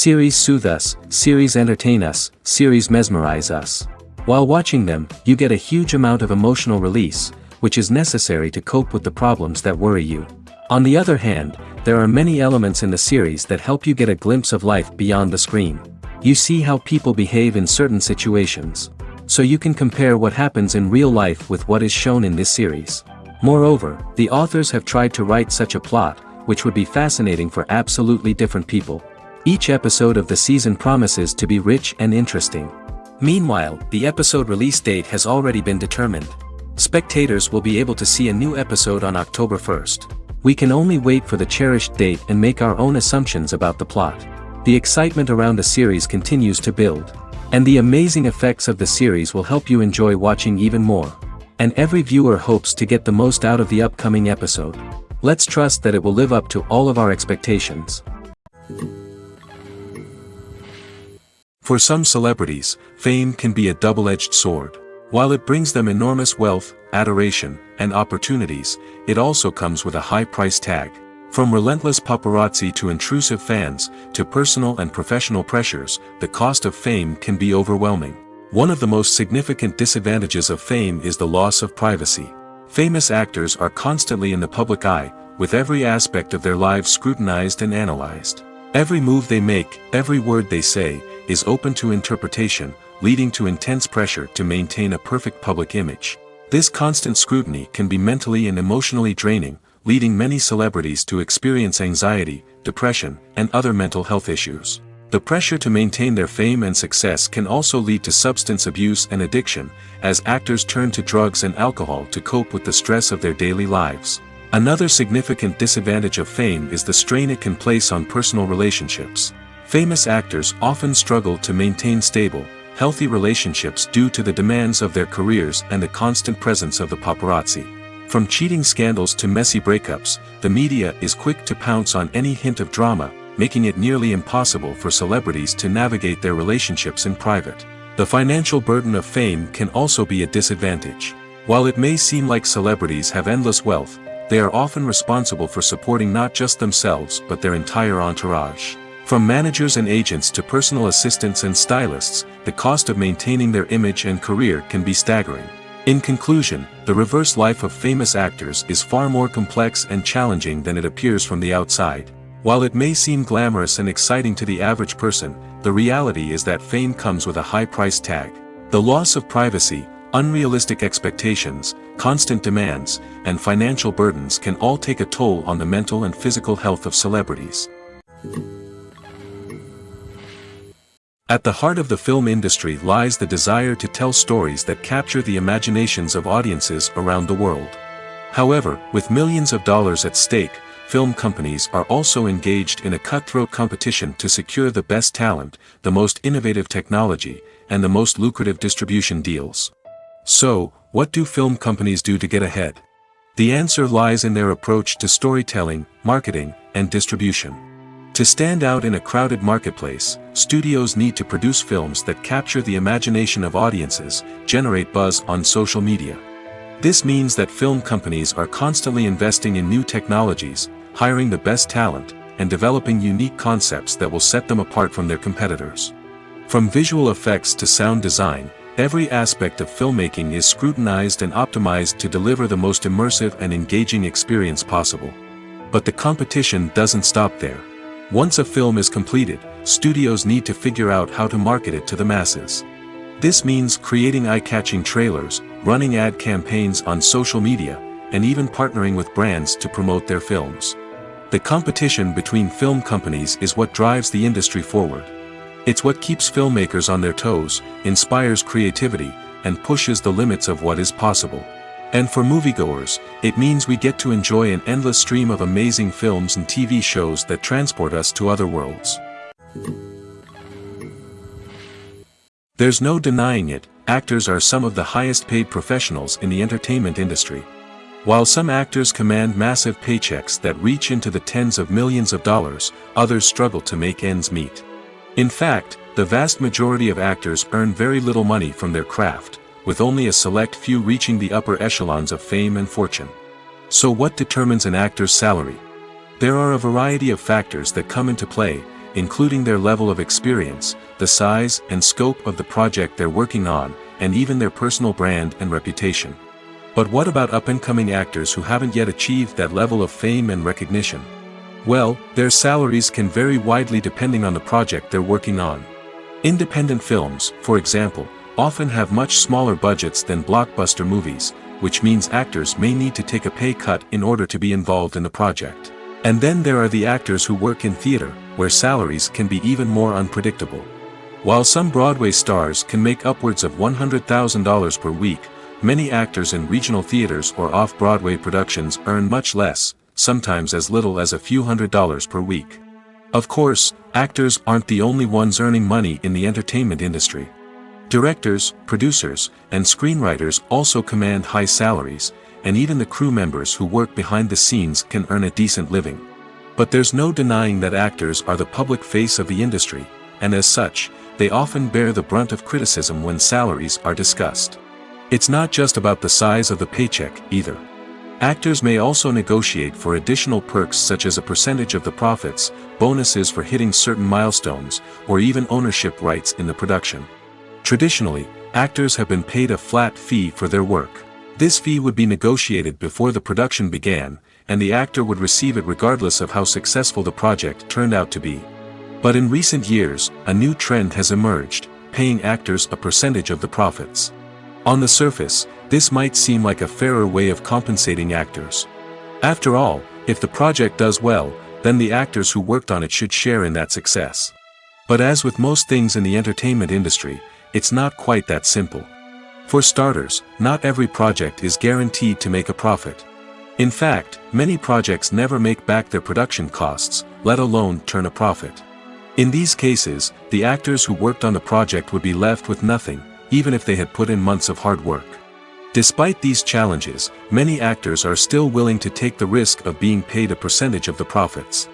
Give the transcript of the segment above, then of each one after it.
Series soothe us, series entertain us, series mesmerize us. While watching them, you get a huge amount of emotional release, which is necessary to cope with the problems that worry you. On the other hand, there are many elements in the series that help you get a glimpse of life beyond the screen. You see how people behave in certain situations. So you can compare what happens in real life with what is shown in this series. Moreover, the authors have tried to write such a plot, which would be fascinating for absolutely different people. Each episode of the season promises to be rich and interesting. Meanwhile, the episode release date has already been determined. Spectators will be able to see a new episode on October 1st. We can only wait for the cherished date and make our own assumptions about the plot. The excitement around the series continues to build. And the amazing effects of the series will help you enjoy watching even more. And every viewer hopes to get the most out of the upcoming episode. Let's trust that it will live up to all of our expectations. For some celebrities, fame can be a double-edged sword. While it brings them enormous wealth, adoration, and opportunities, it also comes with a high price tag. From relentless paparazzi to intrusive fans, to personal and professional pressures, the cost of fame can be overwhelming. One of the most significant disadvantages of fame is the loss of privacy. Famous actors are constantly in the public eye, with every aspect of their lives scrutinized and analyzed. Every move they make, every word they say, is open to interpretation, leading to intense pressure to maintain a perfect public image. This constant scrutiny can be mentally and emotionally draining, leading many celebrities to experience anxiety, depression, and other mental health issues. The pressure to maintain their fame and success can also lead to substance abuse and addiction, as actors turn to drugs and alcohol to cope with the stress of their daily lives. Another significant disadvantage of fame is the strain it can place on personal relationships. Famous actors often struggle to maintain stable, healthy relationships due to the demands of their careers and the constant presence of the paparazzi. From cheating scandals to messy breakups, the media is quick to pounce on any hint of drama, making it nearly impossible for celebrities to navigate their relationships in private. The financial burden of fame can also be a disadvantage. While it may seem like celebrities have endless wealth, they are often responsible for supporting not just themselves but their entire entourage. From managers and agents to personal assistants and stylists, the cost of maintaining their image and career can be staggering. In conclusion, the reverse life of famous actors is far more complex and challenging than it appears from the outside. While it may seem glamorous and exciting to the average person, the reality is that fame comes with a high price tag. The loss of privacy, unrealistic expectations, constant demands, and financial burdens can all take a toll on the mental and physical health of celebrities. At the heart of the film industry lies the desire to tell stories that capture the imaginations of audiences around the world. However, with millions of dollars at stake, film companies are also engaged in a cutthroat competition to secure the best talent, the most innovative technology, and the most lucrative distribution deals. So, what do film companies do to get ahead? The answer lies in their approach to storytelling, marketing, and distribution. To stand out in a crowded marketplace, studios need to produce films that capture the imagination of audiences, generate buzz on social media. This means that film companies are constantly investing in new technologies, hiring the best talent, and developing unique concepts that will set them apart from their competitors. From visual effects to sound design, every aspect of filmmaking is scrutinized and optimized to deliver the most immersive and engaging experience possible. But the competition doesn't stop there. Once a film is completed, studios need to figure out how to market it to the masses. This means creating eye-catching trailers, running ad campaigns on social media, and even partnering with brands to promote their films. The competition between film companies is what drives the industry forward. It's what keeps filmmakers on their toes, inspires creativity, and pushes the limits of what is possible. And for moviegoers, it means we get to enjoy an endless stream of amazing films and TV shows that transport us to other worlds. There's no denying it, actors are some of the highest paid professionals in the entertainment industry. While some actors command massive paychecks that reach into the tens of millions of dollars, others struggle to make ends meet. In fact, the vast majority of actors earn very little money from their craft, with only a select few reaching the upper echelons of fame and fortune. So what determines an actor's salary? There are a variety of factors that come into play, including their level of experience, the size and scope of the project they're working on, and even their personal brand and reputation. But what about up-and-coming actors who haven't yet achieved that level of fame and recognition? Well, their salaries can vary widely depending on the project they're working on. Independent films, for example, often have much smaller budgets than blockbuster movies, which means actors may need to take a pay cut in order to be involved in the project. And then there are the actors who work in theater, where salaries can be even more unpredictable. While some Broadway stars can make upwards of $100,000 per week, many actors in regional theaters or off-Broadway productions earn much less, sometimes as little as a few $100s per week. Of course, actors aren't the only ones earning money in the entertainment industry. Directors, producers, and screenwriters also command high salaries, and even the crew members who work behind the scenes can earn a decent living. But there's no denying that actors are the public face of the industry, and as such, they often bear the brunt of criticism when salaries are discussed. It's not just about the size of the paycheck, either. Actors may also negotiate for additional perks such as a percentage of the profits, bonuses for hitting certain milestones, or even ownership rights in the production. Traditionally, actors have been paid a flat fee for their work. This fee would be negotiated before the production began, and the actor would receive it regardless of how successful the project turned out to be. But in recent years, a new trend has emerged, paying actors a percentage of the profits. On the surface, this might seem like a fairer way of compensating actors. After all, if the project does well, then the actors who worked on it should share in that success. But as with most things in the entertainment industry, it's not quite that simple. For starters, not every project is guaranteed to make a profit. In fact, many projects never make back their production costs, let alone turn a profit. In these cases, the actors who worked on the project would be left with nothing, even if they had put in months of hard work. Despite these challenges, many actors are still willing to take the risk of being paid a percentage of the profits.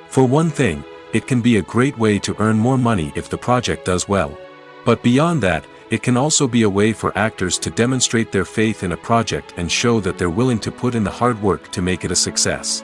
For one thing, it can be a great way to earn more money if the project does well. But beyond that, it can also be a way for actors to demonstrate their faith in a project and show that they're willing to put in the hard work to make it a success.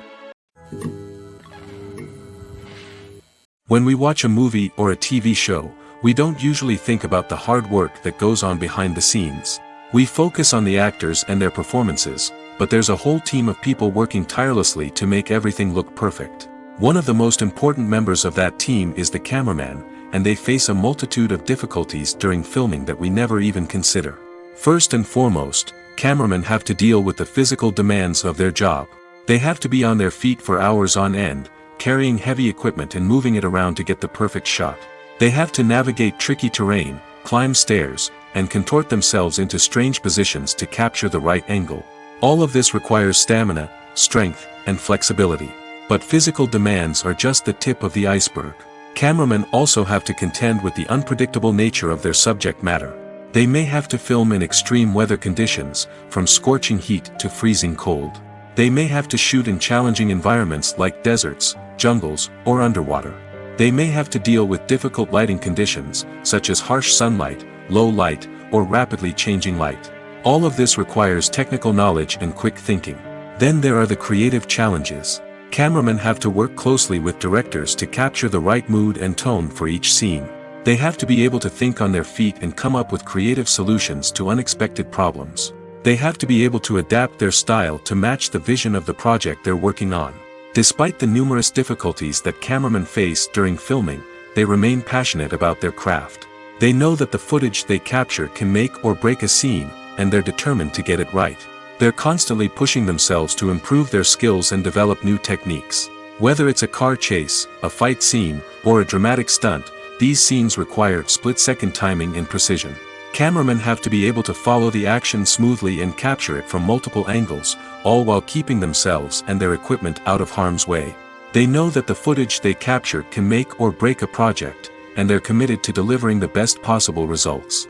When we watch a movie or a TV show, we don't usually think about the hard work that goes on behind the scenes. We focus on the actors and their performances, but there's a whole team of people working tirelessly to make everything look perfect. One of the most important members of that team is the cameraman, and they face a multitude of difficulties during filming that we never even consider. First and foremost, cameramen have to deal with the physical demands of their job. They have to be on their feet for hours on end, carrying heavy equipment and moving it around to get the perfect shot. They have to navigate tricky terrain, climb stairs, and contort themselves into strange positions to capture the right angle. All of this requires stamina, strength, and flexibility. But physical demands are just the tip of the iceberg. Cameramen also have to contend with the unpredictable nature of their subject matter. They may have to film in extreme weather conditions, from scorching heat to freezing cold. They may have to shoot in challenging environments like deserts, jungles, or underwater. They may have to deal with difficult lighting conditions, such as harsh sunlight, low light, or rapidly changing light. All of this requires technical knowledge and quick thinking. Then there are the creative challenges. Cameramen have to work closely with directors to capture the right mood and tone for each scene. They have to be able to think on their feet and come up with creative solutions to unexpected problems. They have to be able to adapt their style to match the vision of the project they're working on. Despite the numerous difficulties that cameramen face during filming, they remain passionate about their craft. They know that the footage they capture can make or break a scene, and they're determined to get it right. They're constantly pushing themselves to improve their skills and develop new techniques. Whether it's a car chase, a fight scene, or a dramatic stunt, these scenes require split-second timing and precision. Cameramen have to be able to follow the action smoothly and capture it from multiple angles, all while keeping themselves and their equipment out of harm's way. They know that the footage they capture can make or break a project, and they're committed to delivering the best possible results.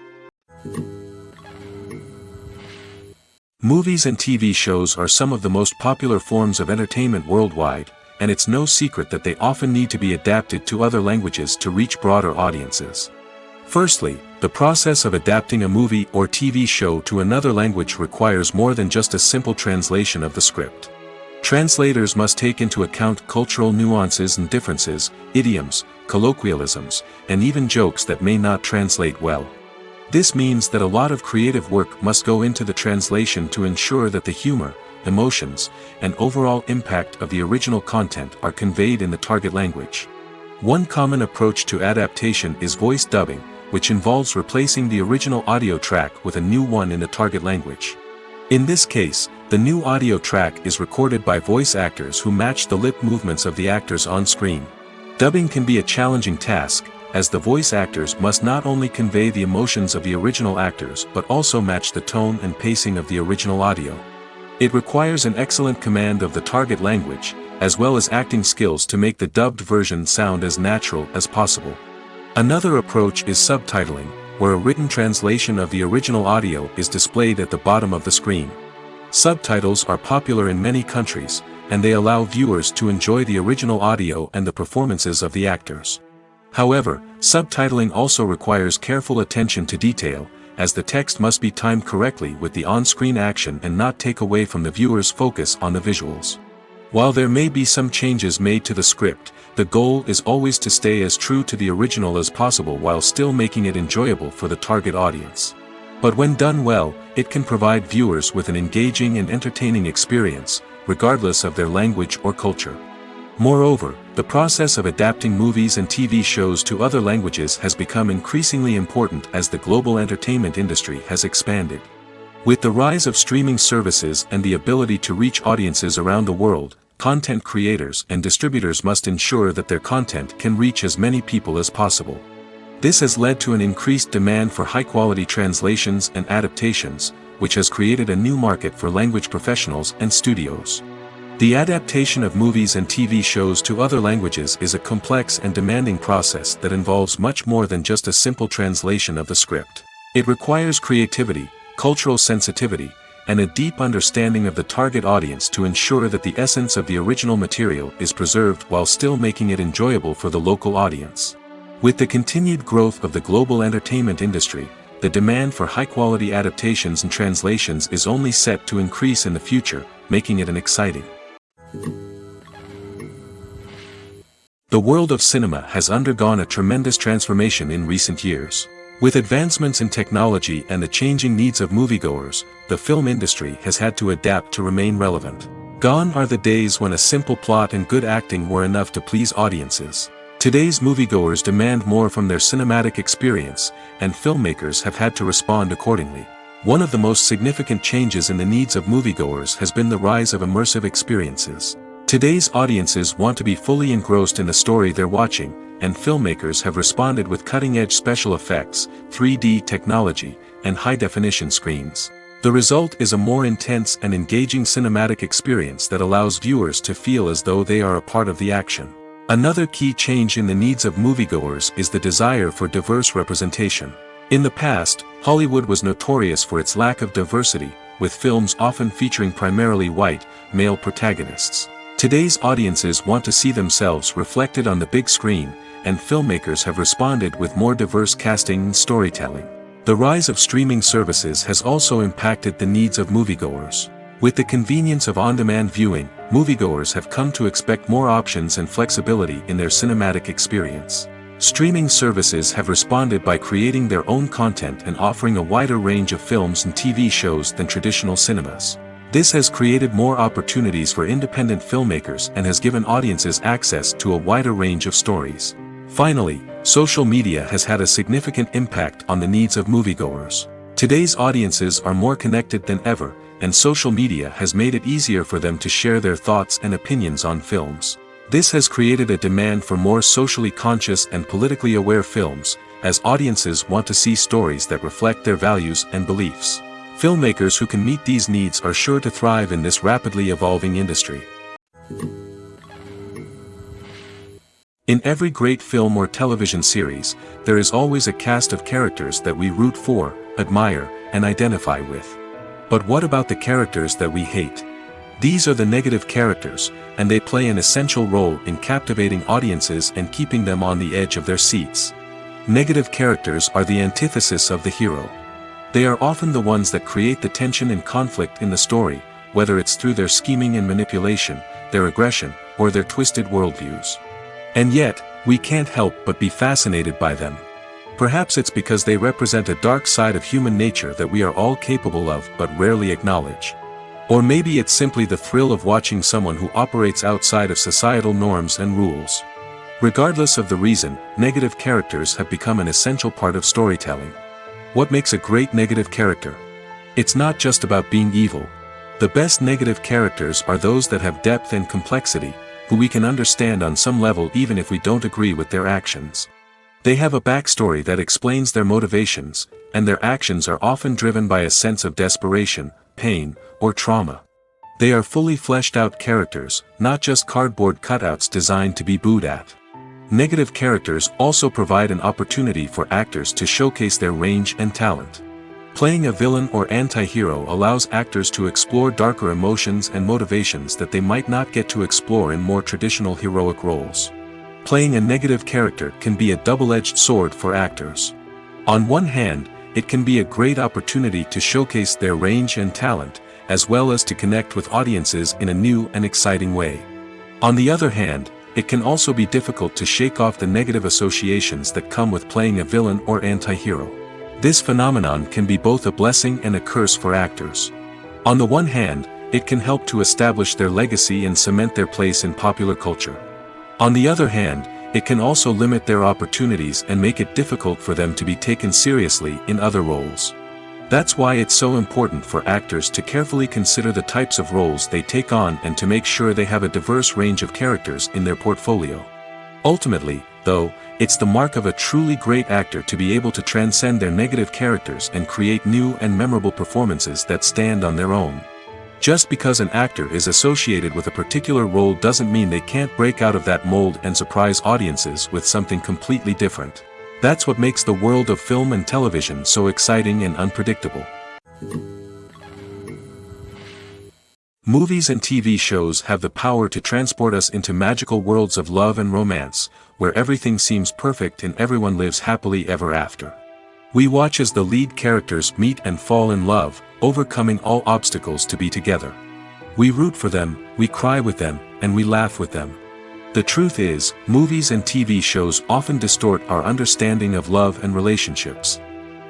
Movies and TV shows are some of the most popular forms of entertainment worldwide, and it's no secret that they often need to be adapted to other languages to reach broader audiences. Firstly, the process of adapting a movie or TV show to another language requires more than just a simple translation of the script. Translators must take into account cultural nuances and differences, idioms, colloquialisms, and even jokes that may not translate well. This means that a lot of creative work must go into the translation to ensure that the humor, emotions, and overall impact of the original content are conveyed in the target language. One common approach to adaptation is voice dubbing, which involves replacing the original audio track with a new one in the target language. In this case, the new audio track is recorded by voice actors who match the lip movements of the actors on screen. Dubbing can be a challenging task, as the voice actors must not only convey the emotions of the original actors but also match the tone and pacing of the original audio. It requires an excellent command of the target language, as well as acting skills to make the dubbed version sound as natural as possible. Another approach is subtitling, where a written translation of the original audio is displayed at the bottom of the screen. Subtitles are popular in many countries, and they allow viewers to enjoy the original audio and the performances of the actors. However, subtitling also requires careful attention to detail, as the text must be timed correctly with the on-screen action and not take away from the viewer's focus on the visuals. While there may be some changes made to the script, the goal is always to stay as true to the original as possible while still making it enjoyable for the target audience. But when done well, it can provide viewers with an engaging and entertaining experience, regardless of their language or culture. Moreover, the process of adapting movies and TV shows to other languages has become increasingly important as the global entertainment industry has expanded. With the rise of streaming services and the ability to reach audiences around the world, content creators and distributors must ensure that their content can reach as many people as possible. This has led to an increased demand for high-quality translations and adaptations, which has created a new market for language professionals and studios. The adaptation of movies and TV shows to other languages is a complex and demanding process that involves much more than just a simple translation of the script. It requires creativity, cultural sensitivity, and a deep understanding of the target audience to ensure that the essence of the original material is preserved while still making it enjoyable for the local audience. With the continued growth of the global entertainment industry, the demand for high-quality adaptations and translations is only set to increase in the future, making it exciting. The world of cinema has undergone a tremendous transformation in recent years. With advancements in technology and the changing needs of moviegoers, the film industry has had to adapt to remain relevant. Gone are the days when a simple plot and good acting were enough to please audiences. Today's moviegoers demand more from their cinematic experience, and filmmakers have had to respond accordingly. One of the most significant changes in the needs of moviegoers has been the rise of immersive experiences. Today's audiences want to be fully engrossed in the story they're watching, and filmmakers have responded with cutting-edge special effects, 3D technology, and high-definition screens. The result is a more intense and engaging cinematic experience that allows viewers to feel as though they are a part of the action. Another key change in the needs of moviegoers is the desire for diverse representation. In the past, Hollywood was notorious for its lack of diversity, with films often featuring primarily white, male protagonists. Today's audiences want to see themselves reflected on the big screen, and filmmakers have responded with more diverse casting and storytelling. The rise of streaming services has also impacted the needs of moviegoers. With the convenience of on-demand viewing, moviegoers have come to expect more options and flexibility in their cinematic experience. Streaming services have responded by creating their own content and offering a wider range of films and TV shows than traditional cinemas. This has created more opportunities for independent filmmakers and has given audiences access to a wider range of stories. Finally, social media has had a significant impact on the needs of moviegoers. Today's audiences are more connected than ever, and social media has made it easier for them to share their thoughts and opinions on films. This has created a demand for more socially conscious and politically aware films, as audiences want to see stories that reflect their values and beliefs. Filmmakers who can meet these needs are sure to thrive in this rapidly evolving industry. In every great film or television series, there is always a cast of characters that we root for, admire, and identify with. But what about the characters that we hate? These are the negative characters, and they play an essential role in captivating audiences and keeping them on the edge of their seats. Negative characters are the antithesis of the hero. They are often the ones that create the tension and conflict in the story, whether it's through their scheming and manipulation, their aggression, or their twisted worldviews. And yet, we can't help but be fascinated by them. Perhaps it's because they represent a dark side of human nature that we are all capable of but rarely acknowledge. Or maybe it's simply the thrill of watching someone who operates outside of societal norms and rules. Regardless of the reason, negative characters have become an essential part of storytelling. What makes a great negative character? It's not just about being evil. The best negative characters are those that have depth and complexity, who we can understand on some level even if we don't agree with their actions. They have a backstory that explains their motivations, and their actions are often driven by a sense of desperation, pain, or trauma. They are fully fleshed out characters, not just cardboard cutouts designed to be booed at. Negative characters also provide an opportunity for actors to showcase their range and talent. Playing a villain or anti-hero allows actors to explore darker emotions and motivations that they might not get to explore in more traditional heroic roles. Playing a negative character can be a double-edged sword for actors. On one hand, it can be a great opportunity to showcase their range and talent, as well as to connect with audiences in a new and exciting way. On the other hand, it can also be difficult to shake off the negative associations that come with playing a villain or anti-hero. This phenomenon can be both a blessing and a curse for actors. On the one hand, it can help to establish their legacy and cement their place in popular culture. On the other hand, it can also limit their opportunities and make it difficult for them to be taken seriously in other roles. That's why it's so important for actors to carefully consider the types of roles they take on and to make sure they have a diverse range of characters in their portfolio. Ultimately, though, it's the mark of a truly great actor to be able to transcend their negative characters and create new and memorable performances that stand on their own. Just because an actor is associated with a particular role doesn't mean they can't break out of that mold and surprise audiences with something completely different. That's what makes the world of film and television so exciting and unpredictable. Movies and TV shows have the power to transport us into magical worlds of love and romance, where everything seems perfect and everyone lives happily ever after. We watch as the lead characters meet and fall in love, overcoming all obstacles to be together. We root for them, we cry with them, and we laugh with them. The truth is, movies and TV shows often distort our understanding of love and relationships.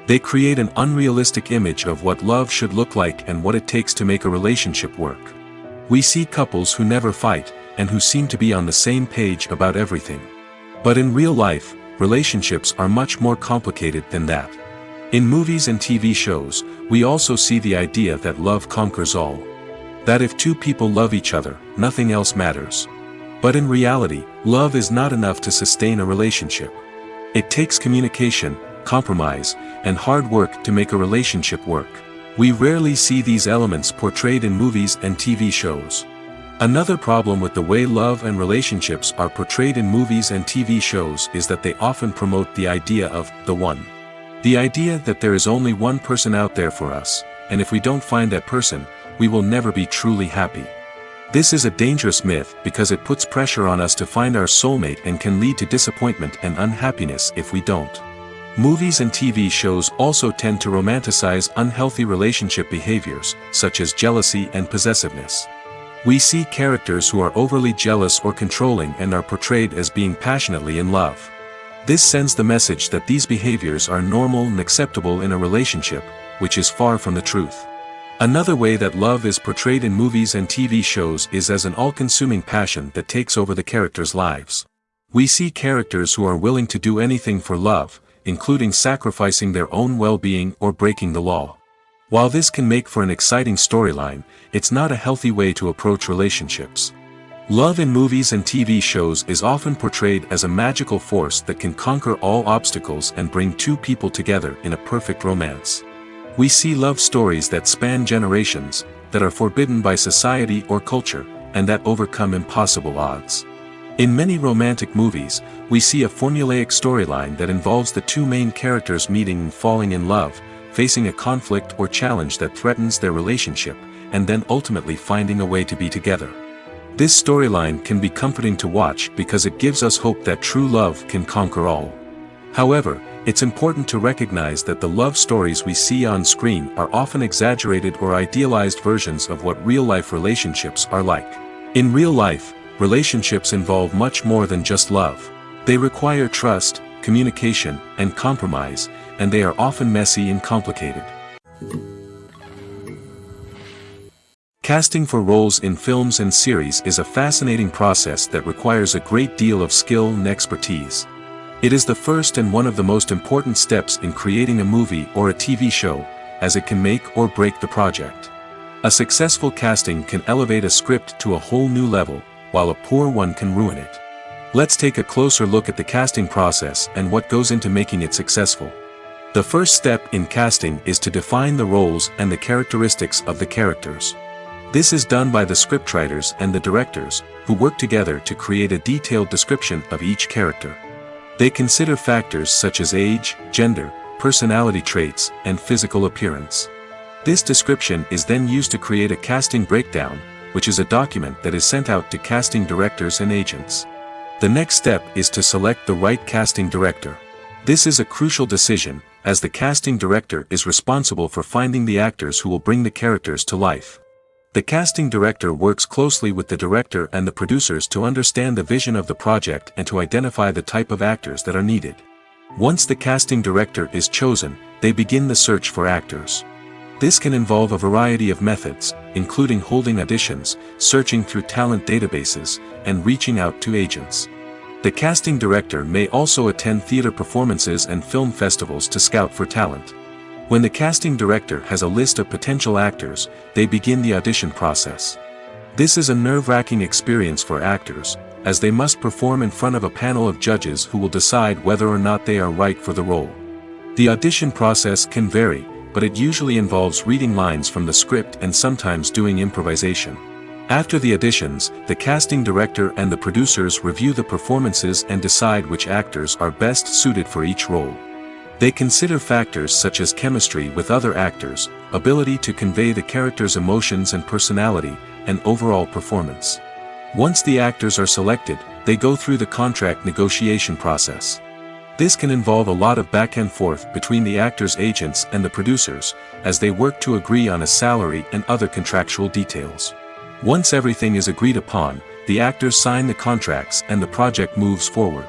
They create an unrealistic image of what love should look like and what it takes to make a relationship work. We see couples who never fight, and who seem to be on the same page about everything. But in real life, relationships are much more complicated than that. In movies and TV shows, we also see the idea that love conquers all. That if two people love each other, nothing else matters. But in reality, love is not enough to sustain a relationship. It takes communication, compromise, and hard work to make a relationship work. We rarely see these elements portrayed in movies and TV shows. Another problem with the way love and relationships are portrayed in movies and TV shows is that they often promote the idea of the one. The idea that there is only one person out there for us, and if we don't find that person, we will never be truly happy. This is a dangerous myth because it puts pressure on us to find our soulmate and can lead to disappointment and unhappiness if we don't. Movies and TV shows also tend to romanticize unhealthy relationship behaviors, such as jealousy and possessiveness. We see characters who are overly jealous or controlling and are portrayed as being passionately in love. This sends the message that these behaviors are normal and acceptable in a relationship, which is far from the truth. Another way that love is portrayed in movies and TV shows is as an all-consuming passion that takes over the characters' lives. We see characters who are willing to do anything for love, including sacrificing their own well-being or breaking the law. While this can make for an exciting storyline, it's not a healthy way to approach relationships. Love in movies and TV shows is often portrayed as a magical force that can conquer all obstacles and bring two people together in a perfect romance. We see love stories that span generations, that are forbidden by society or culture, and that overcome impossible odds. In many romantic movies, we see a formulaic storyline that involves the two main characters meeting and falling in love, facing a conflict or challenge that threatens their relationship, and then ultimately finding a way to be together. This storyline can be comforting to watch because it gives us hope that true love can conquer all. However, it's important to recognize that the love stories we see on screen are often exaggerated or idealized versions of what real-life relationships are like. In real life, relationships involve much more than just love. They require trust, communication, and compromise, and they are often messy and complicated. Casting for roles in films and series is a fascinating process that requires a great deal of skill and expertise. It is the first and one of the most important steps in creating a movie or a TV show, as it can make or break the project. A successful casting can elevate a script to a whole new level, while a poor one can ruin it. Let's take a closer look at the casting process and what goes into making it successful. The first step in casting is to define the roles and the characteristics of the characters. This is done by the scriptwriters and the directors, who work together to create a detailed description of each character. They consider factors such as age, gender, personality traits, and physical appearance. This description is then used to create a casting breakdown, which is a document that is sent out to casting directors and agents. The next step is to select the right casting director. This is a crucial decision, as the casting director is responsible for finding the actors who will bring the characters to life. The casting director works closely with the director and the producers to understand the vision of the project and to identify the type of actors that are needed. Once the casting director is chosen, they begin the search for actors. This can involve a variety of methods, including holding auditions, searching through talent databases, and reaching out to agents. The casting director may also attend theater performances and film festivals to scout for talent. When the casting director has a list of potential actors, they begin the audition process. This is a nerve-wracking experience for actors, as they must perform in front of a panel of judges who will decide whether or not they are right for the role. The audition process can vary, but it usually involves reading lines from the script and sometimes doing improvisation. After the auditions, the casting director and the producers review the performances and decide which actors are best suited for each role. They consider factors such as chemistry with other actors, ability to convey the character's emotions and personality, and overall performance. Once the actors are selected, they go through the contract negotiation process. This can involve a lot of back and forth between the actors' agents and the producers, as they work to agree on a salary and other contractual details. Once everything is agreed upon, the actors sign the contracts and the project moves forward.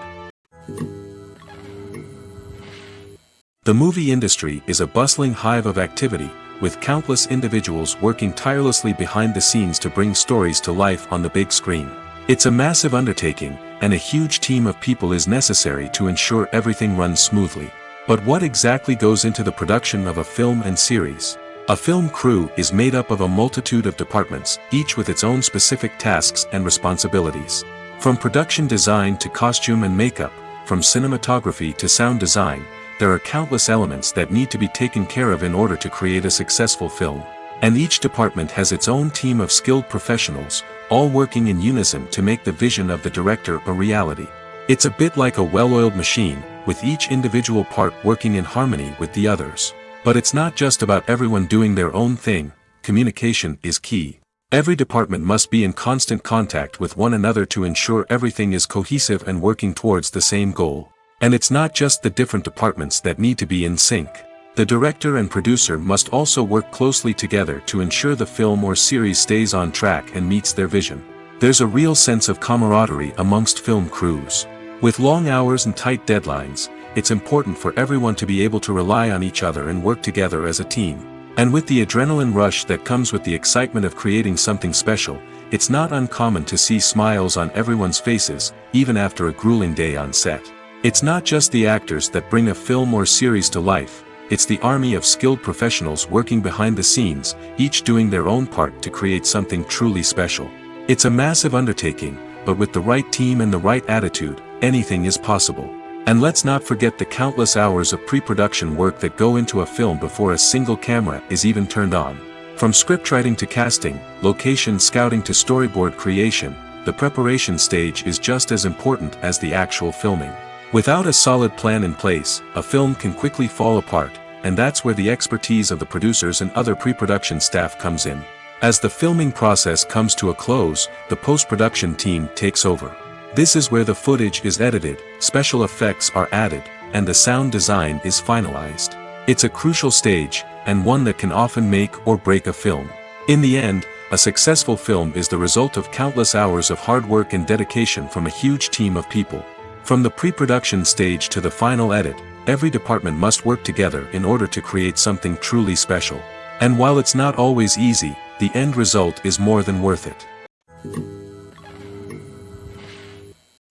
The movie industry is a bustling hive of activity, with countless individuals working tirelessly behind the scenes to bring stories to life on the big screen. It's a massive undertaking, and a huge team of people is necessary to ensure everything runs smoothly. But what exactly goes into the production of a film and series? A film crew is made up of a multitude of departments, each with its own specific tasks and responsibilities. From production design to costume and makeup, from cinematography to sound design, there are countless elements that need to be taken care of in order to create a successful film. And each department has its own team of skilled professionals, all working in unison to make the vision of the director a reality. It's a bit like a well-oiled machine, with each individual part working in harmony with the others. But it's not just about everyone doing their own thing. Communication is key. Every department must be in constant contact with one another to ensure everything is cohesive and working towards the same goal. And it's not just the different departments that need to be in sync. The director and producer must also work closely together to ensure the film or series stays on track and meets their vision. There's a real sense of camaraderie amongst film crews. With long hours and tight deadlines, it's important for everyone to be able to rely on each other and work together as a team. And with the adrenaline rush that comes with the excitement of creating something special, it's not uncommon to see smiles on everyone's faces, even after a grueling day on set. It's not just the actors that bring a film or series to life, it's the army of skilled professionals working behind the scenes, each doing their own part to create something truly special. It's a massive undertaking, but with the right team and the right attitude, anything is possible. And let's not forget the countless hours of pre-production work that go into a film before a single camera is even turned on. From scriptwriting to casting, location scouting to storyboard creation, the preparation stage is just as important as the actual filming. Without a solid plan in place, a film can quickly fall apart, and that's where the expertise of the producers and other pre-production staff comes in. As the filming process comes to a close, the post-production team takes over. This is where the footage is edited, special effects are added, and the sound design is finalized. It's a crucial stage, and one that can often make or break a film. In the end, a successful film is the result of countless hours of hard work and dedication from a huge team of people. From the pre-production stage to the final edit, every department must work together in order to create something truly special. And while it's not always easy, the end result is more than worth it.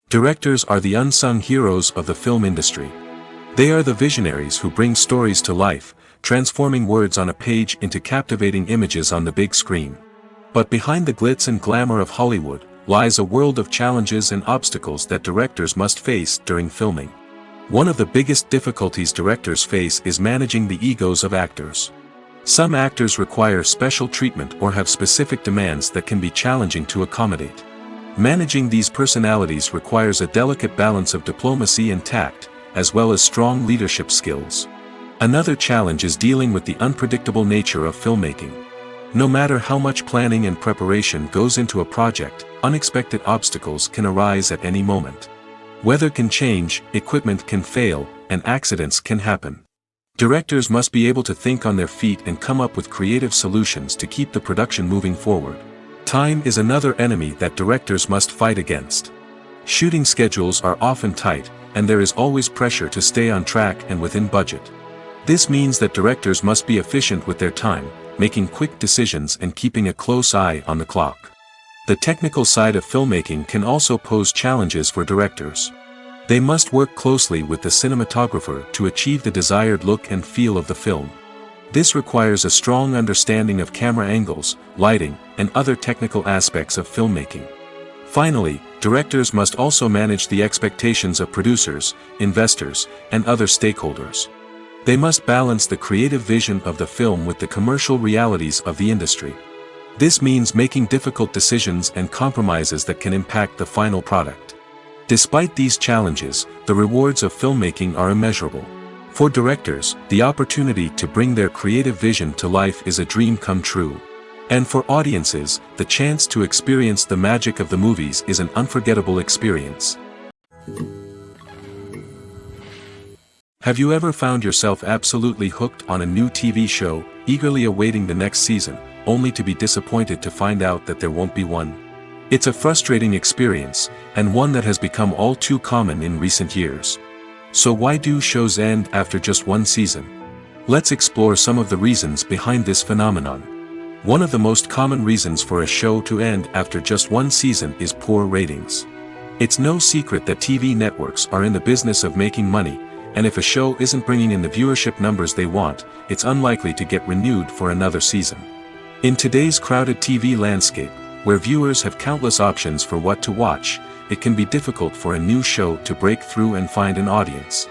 Directors are the unsung heroes of the film industry. They are the visionaries who bring stories to life, transforming words on a page into captivating images on the big screen. But behind the glitz and glamour of Hollywood, lies a world of challenges and obstacles that directors must face during filming. One of the biggest difficulties directors face is managing the egos of actors. Some actors require special treatment or have specific demands that can be challenging to accommodate. Managing these personalities requires a delicate balance of diplomacy and tact, as well as strong leadership skills. Another challenge is dealing with the unpredictable nature of filmmaking. No matter how much planning and preparation goes into a project, unexpected obstacles can arise at any moment. Weather can change, equipment can fail, and accidents can happen. Directors must be able to think on their feet and come up with creative solutions to keep the production moving forward. Time is another enemy that directors must fight against. Shooting schedules are often tight, and there is always pressure to stay on track and within budget. This means that directors must be efficient with their time, making quick decisions and keeping a close eye on the clock. The technical side of filmmaking can also pose challenges for directors. They must work closely with the cinematographer to achieve the desired look and feel of the film. This requires a strong understanding of camera angles, lighting, and other technical aspects of filmmaking. Finally, directors must also manage the expectations of producers, investors, and other stakeholders. They must balance the creative vision of the film with the commercial realities of the industry. This means making difficult decisions and compromises that can impact the final product. Despite these challenges, the rewards of filmmaking are immeasurable. For directors, the opportunity to bring their creative vision to life is a dream come true. And for audiences, the chance to experience the magic of the movies is an unforgettable experience. Have you ever found yourself absolutely hooked on a new TV show, eagerly awaiting the next season, only to be disappointed to find out that there won't be one? It's a frustrating experience, and one that has become all too common in recent years. So why do shows end after just one season? Let's explore some of the reasons behind this phenomenon. One of the most common reasons for a show to end after just one season is poor ratings. It's no secret that TV networks are in the business of making money, and if a show isn't bringing in the viewership numbers they want, it's unlikely to get renewed for another season. In today's crowded TV landscape, where viewers have countless options for what to watch, it can be difficult for a new show to break through and find an audience.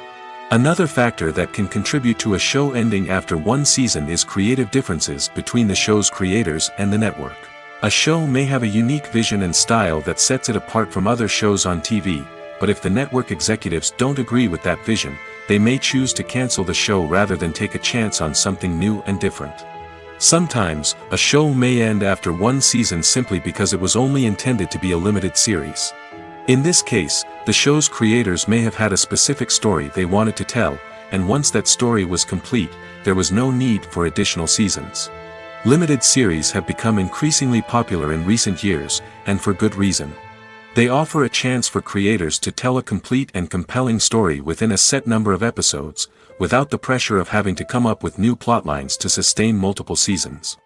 Another factor that can contribute to a show ending after one season is creative differences between the show's creators and the network. A show may have a unique vision and style that sets it apart from other shows on TV, but if the network executives don't agree with that vision, they may choose to cancel the show rather than take a chance on something new and different. Sometimes, a show may end after one season simply because it was only intended to be a limited series. In this case, the show's creators may have had a specific story they wanted to tell, and once that story was complete, there was no need for additional seasons. Limited series have become increasingly popular in recent years, and for good reason. They offer a chance for creators to tell a complete and compelling story within a set number of episodes, without the pressure of having to come up with new plotlines to sustain multiple seasons.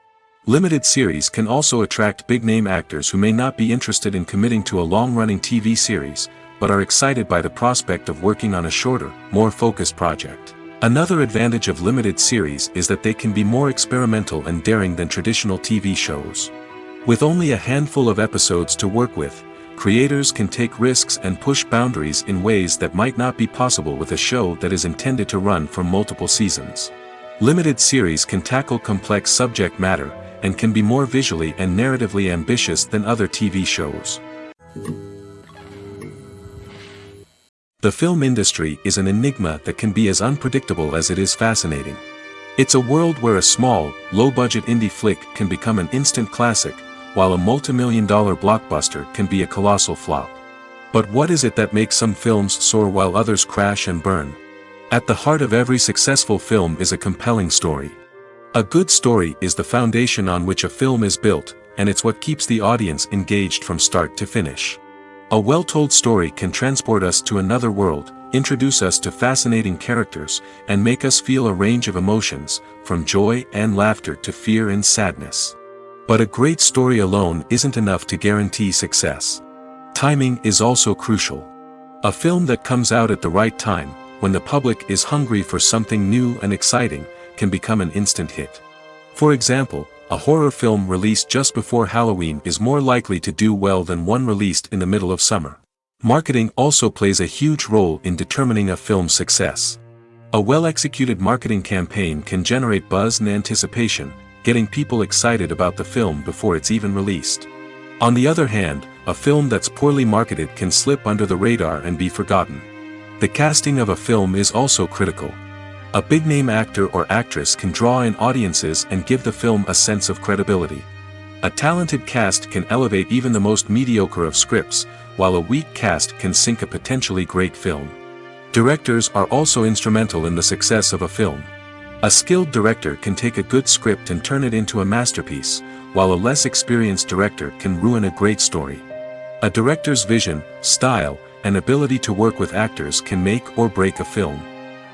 Limited series can also attract big-name actors who may not be interested in committing to a long-running TV series, but are excited by the prospect of working on a shorter, more focused project. Another advantage of limited series is that they can be more experimental and daring than traditional TV shows. With only a handful of episodes to work with, creators can take risks and push boundaries in ways that might not be possible with a show that is intended to run for multiple seasons. Limited series can tackle complex subject matter, and can be more visually and narratively ambitious than other TV shows. The film industry is an enigma that can be as unpredictable as it is fascinating. It's a world where a small, low-budget indie flick can become an instant classic, while a multi-million-dollar blockbuster can be a colossal flop. But what is it that makes some films soar while others crash and burn? At the heart of every successful film is a compelling story. A good story is the foundation on which a film is built, and it's what keeps the audience engaged from start to finish. A well-told story can transport us to another world, introduce us to fascinating characters, and make us feel a range of emotions, from joy and laughter to fear and sadness. But a great story alone isn't enough to guarantee success. Timing is also crucial. A film that comes out at the right time, when the public is hungry for something new and exciting, can become an instant hit. For example, a horror film released just before Halloween is more likely to do well than one released in the middle of summer. Marketing also plays a huge role in determining a film's success. A well-executed marketing campaign can generate buzz and anticipation, getting people excited about the film before it's even released. On the other hand, a film that's poorly marketed can slip under the radar and be forgotten. The casting of a film is also critical. A big-name actor or actress can draw in audiences and give the film a sense of credibility. A talented cast can elevate even the most mediocre of scripts, while a weak cast can sink a potentially great film. Directors are also instrumental in the success of a film. A skilled director can take a good script and turn it into a masterpiece, while a less experienced director can ruin a great story. A director's vision, style, and ability to work with actors can make or break a film.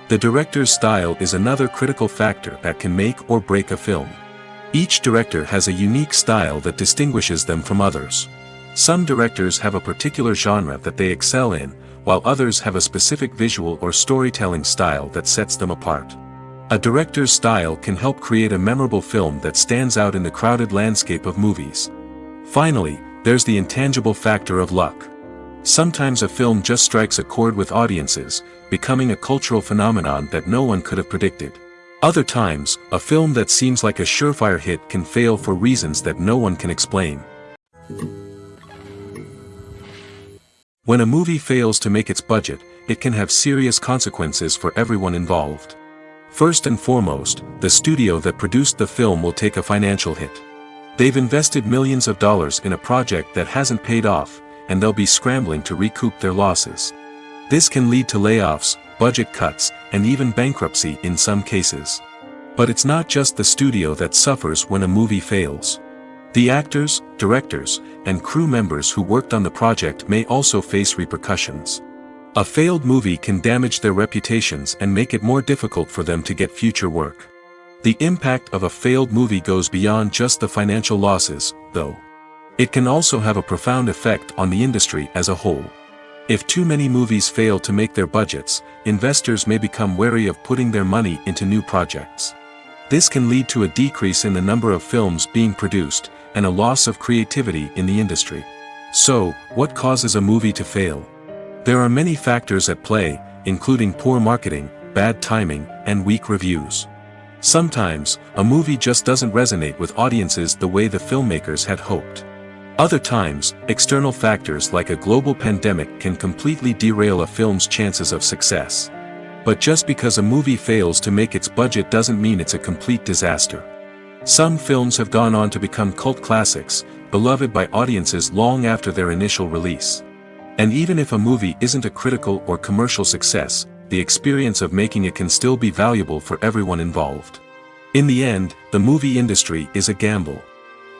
The director's style is another critical factor that can make or break a film. Each director has a unique style that distinguishes them from others. Some directors have a particular genre that they excel in, while others have a specific visual or storytelling style that sets them apart. A director's style can help create a memorable film that stands out in the crowded landscape of movies. Finally, there's the intangible factor of luck. Sometimes a film just strikes a chord with audiences, becoming a cultural phenomenon that no one could have predicted. Other times, a film that seems like a surefire hit can fail for reasons that no one can explain. When a movie fails to make its budget, it can have serious consequences for everyone involved. First and foremost, the studio that produced the film will take a financial hit. They've invested millions of dollars in a project that hasn't paid off, and they'll be scrambling to recoup their losses. This can lead to layoffs, budget cuts, and even bankruptcy in some cases. But it's not just the studio that suffers when a movie fails. The actors, directors, and crew members who worked on the project may also face repercussions. A failed movie can damage their reputations and make it more difficult for them to get future work. The impact of a failed movie goes beyond just the financial losses, though. It can also have a profound effect on the industry as a whole. If too many movies fail to make their budgets, investors may become wary of putting their money into new projects. This can lead to a decrease in the number of films being produced, and a loss of creativity in the industry. So, what causes a movie to fail? There are many factors at play, including poor marketing, bad timing, and weak reviews. Sometimes, a movie just doesn't resonate with audiences the way the filmmakers had hoped. Other times, external factors like a global pandemic can completely derail a film's chances of success. But just because a movie fails to make its budget doesn't mean it's a complete disaster. Some films have gone on to become cult classics, beloved by audiences long after their initial release. And even if a movie isn't a critical or commercial success, the experience of making it can still be valuable for everyone involved. In the end, the movie industry is a gamble.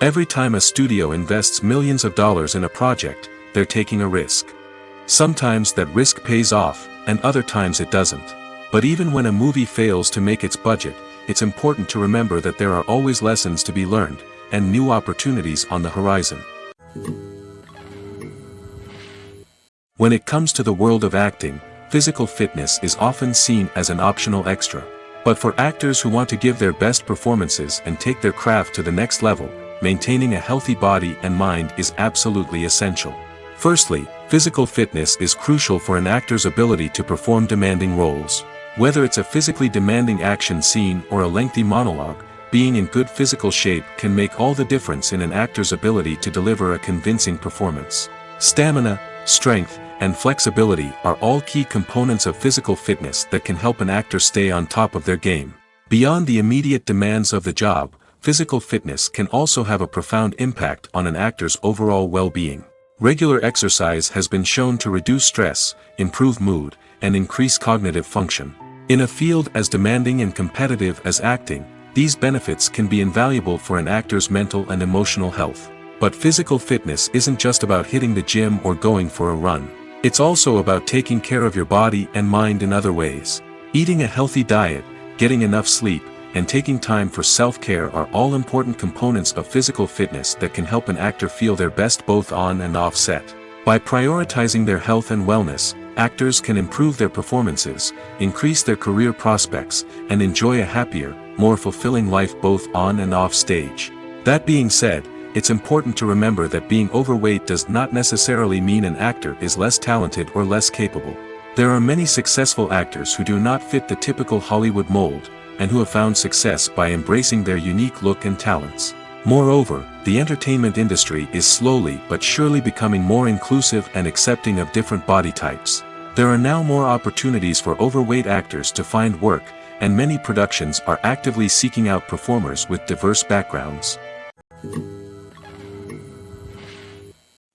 Every time a studio invests millions of dollars in a project, they're taking a risk. Sometimes that risk pays off, and other times it doesn't. But even when a movie fails to make its budget, it's important to remember that there are always lessons to be learned, and new opportunities on the horizon. When it comes to the world of acting, physical fitness is often seen as an optional extra. But for actors who want to give their best performances and take their craft to the next level, maintaining a healthy body and mind is absolutely essential. Firstly, physical fitness is crucial for an actor's ability to perform demanding roles. Whether it's a physically demanding action scene or a lengthy monologue, being in good physical shape can make all the difference in an actor's ability to deliver a convincing performance. Stamina, strength, and flexibility are all key components of physical fitness that can help an actor stay on top of their game. Beyond the immediate demands of the job, physical fitness can also have a profound impact on an actor's overall well-being. Regular exercise has been shown to reduce stress, improve mood, and increase cognitive function. In a field as demanding and competitive as acting, these benefits can be invaluable for an actor's mental and emotional health. But physical fitness isn't just about hitting the gym or going for a run. It's also about taking care of your body and mind in other ways. Eating a healthy diet, getting enough sleep, and taking time for self-care are all important components of physical fitness that can help an actor feel their best both on and off set. By prioritizing their health and wellness, actors can improve their performances, increase their career prospects, and enjoy a happier, more fulfilling life both on and off stage. That being said, it's important to remember that being overweight does not necessarily mean an actor is less talented or less capable. There are many successful actors who do not fit the typical Hollywood mold, and who have found success by embracing their unique look and talents. Moreover, the entertainment industry is slowly but surely becoming more inclusive and accepting of different body types. There are now more opportunities for overweight actors to find work, and many productions are actively seeking out performers with diverse backgrounds.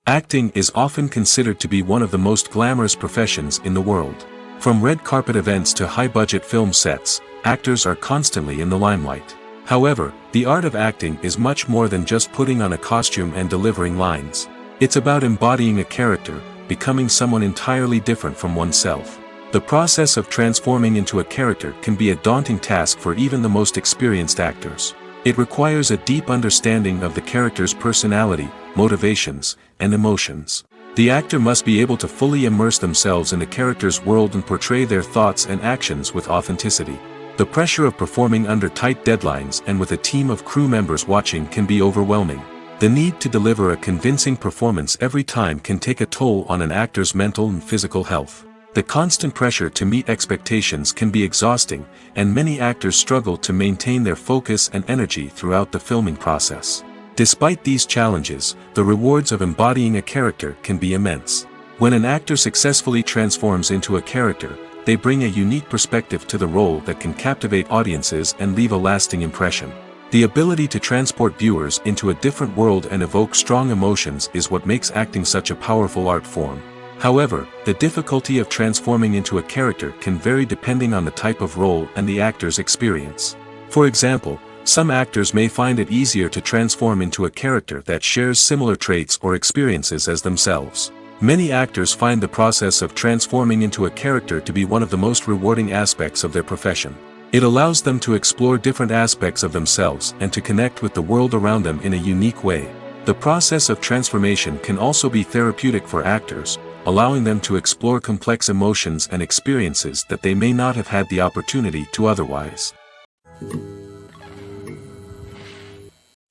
Acting is often considered to be one of the most glamorous professions in the world. From red carpet events to high-budget film sets, actors are constantly in the limelight. However, the art of acting is much more than just putting on a costume and delivering lines. It's about embodying a character, becoming someone entirely different from oneself. The process of transforming into a character can be a daunting task for even the most experienced actors. It requires a deep understanding of the character's personality, motivations, and emotions. The actor must be able to fully immerse themselves in the character's world and portray their thoughts and actions with authenticity. The pressure of performing under tight deadlines and with a team of crew members watching can be overwhelming. The need to deliver a convincing performance every time can take a toll on an actor's mental and physical health. The constant pressure to meet expectations can be exhausting, and many actors struggle to maintain their focus and energy throughout the filming process. Despite these challenges, the rewards of embodying a character can be immense. When an actor successfully transforms into a character, they bring a unique perspective to the role that can captivate audiences and leave a lasting impression. The ability to transport viewers into a different world and evoke strong emotions is what makes acting such a powerful art form. However, the difficulty of transforming into a character can vary depending on the type of role and the actor's experience. For example, some actors may find it easier to transform into a character that shares similar traits or experiences as themselves. Many actors find the process of transforming into a character to be one of the most rewarding aspects of their profession. It allows them to explore different aspects of themselves and to connect with the world around them in a unique way. The process of transformation can also be therapeutic for actors, allowing them to explore complex emotions and experiences that they may not have had the opportunity to otherwise.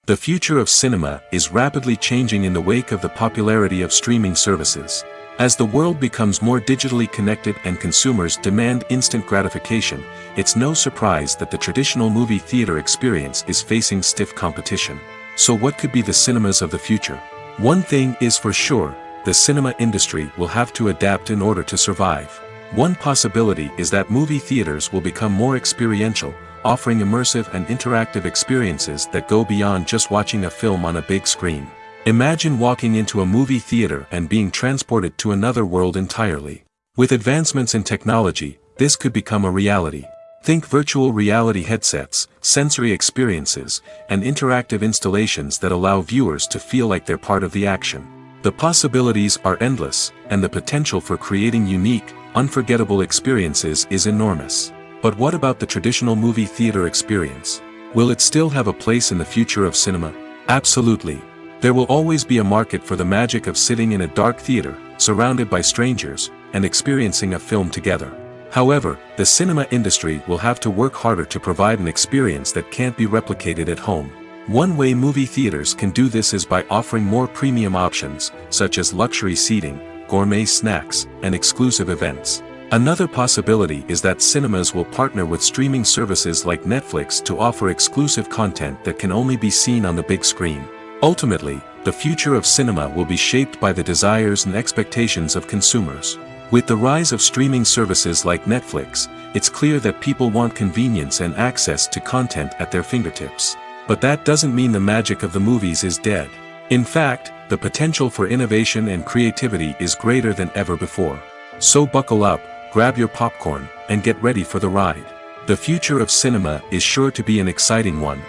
The future of cinema is rapidly changing in the wake of the popularity of streaming services. As the world becomes more digitally connected and consumers demand instant gratification, it's no surprise that the traditional movie theater experience is facing stiff competition. So what could be the cinemas of the future? One thing is for sure, the cinema industry will have to adapt in order to survive. One possibility is that movie theaters will become more experiential, offering immersive and interactive experiences that go beyond just watching a film on a big screen. Imagine walking into a movie theater and being transported to another world entirely. With advancements in technology, this could become a reality. Think virtual reality headsets, sensory experiences, and interactive installations that allow viewers to feel like they're part of the action. The possibilities are endless, and the potential for creating unique, unforgettable experiences is enormous. But what about the traditional movie theater experience? Will it still have a place in the future of cinema? Absolutely. There will always be a market for the magic of sitting in a dark theater, surrounded by strangers, and experiencing a film together. However, the cinema industry will have to work harder to provide an experience that can't be replicated at home. One way movie theaters can do this is by offering more premium options, such as luxury seating, gourmet snacks, and exclusive events. Another possibility is that cinemas will partner with streaming services like Netflix to offer exclusive content that can only be seen on the big screen. Ultimately, the future of cinema will be shaped by the desires and expectations of consumers. With the rise of streaming services like Netflix, it's clear that people want convenience and access to content at their fingertips. But that doesn't mean the magic of the movies is dead. In fact, the potential for innovation and creativity is greater than ever before. So buckle up, grab your popcorn, and get ready for the ride. The future of cinema is sure to be an exciting one.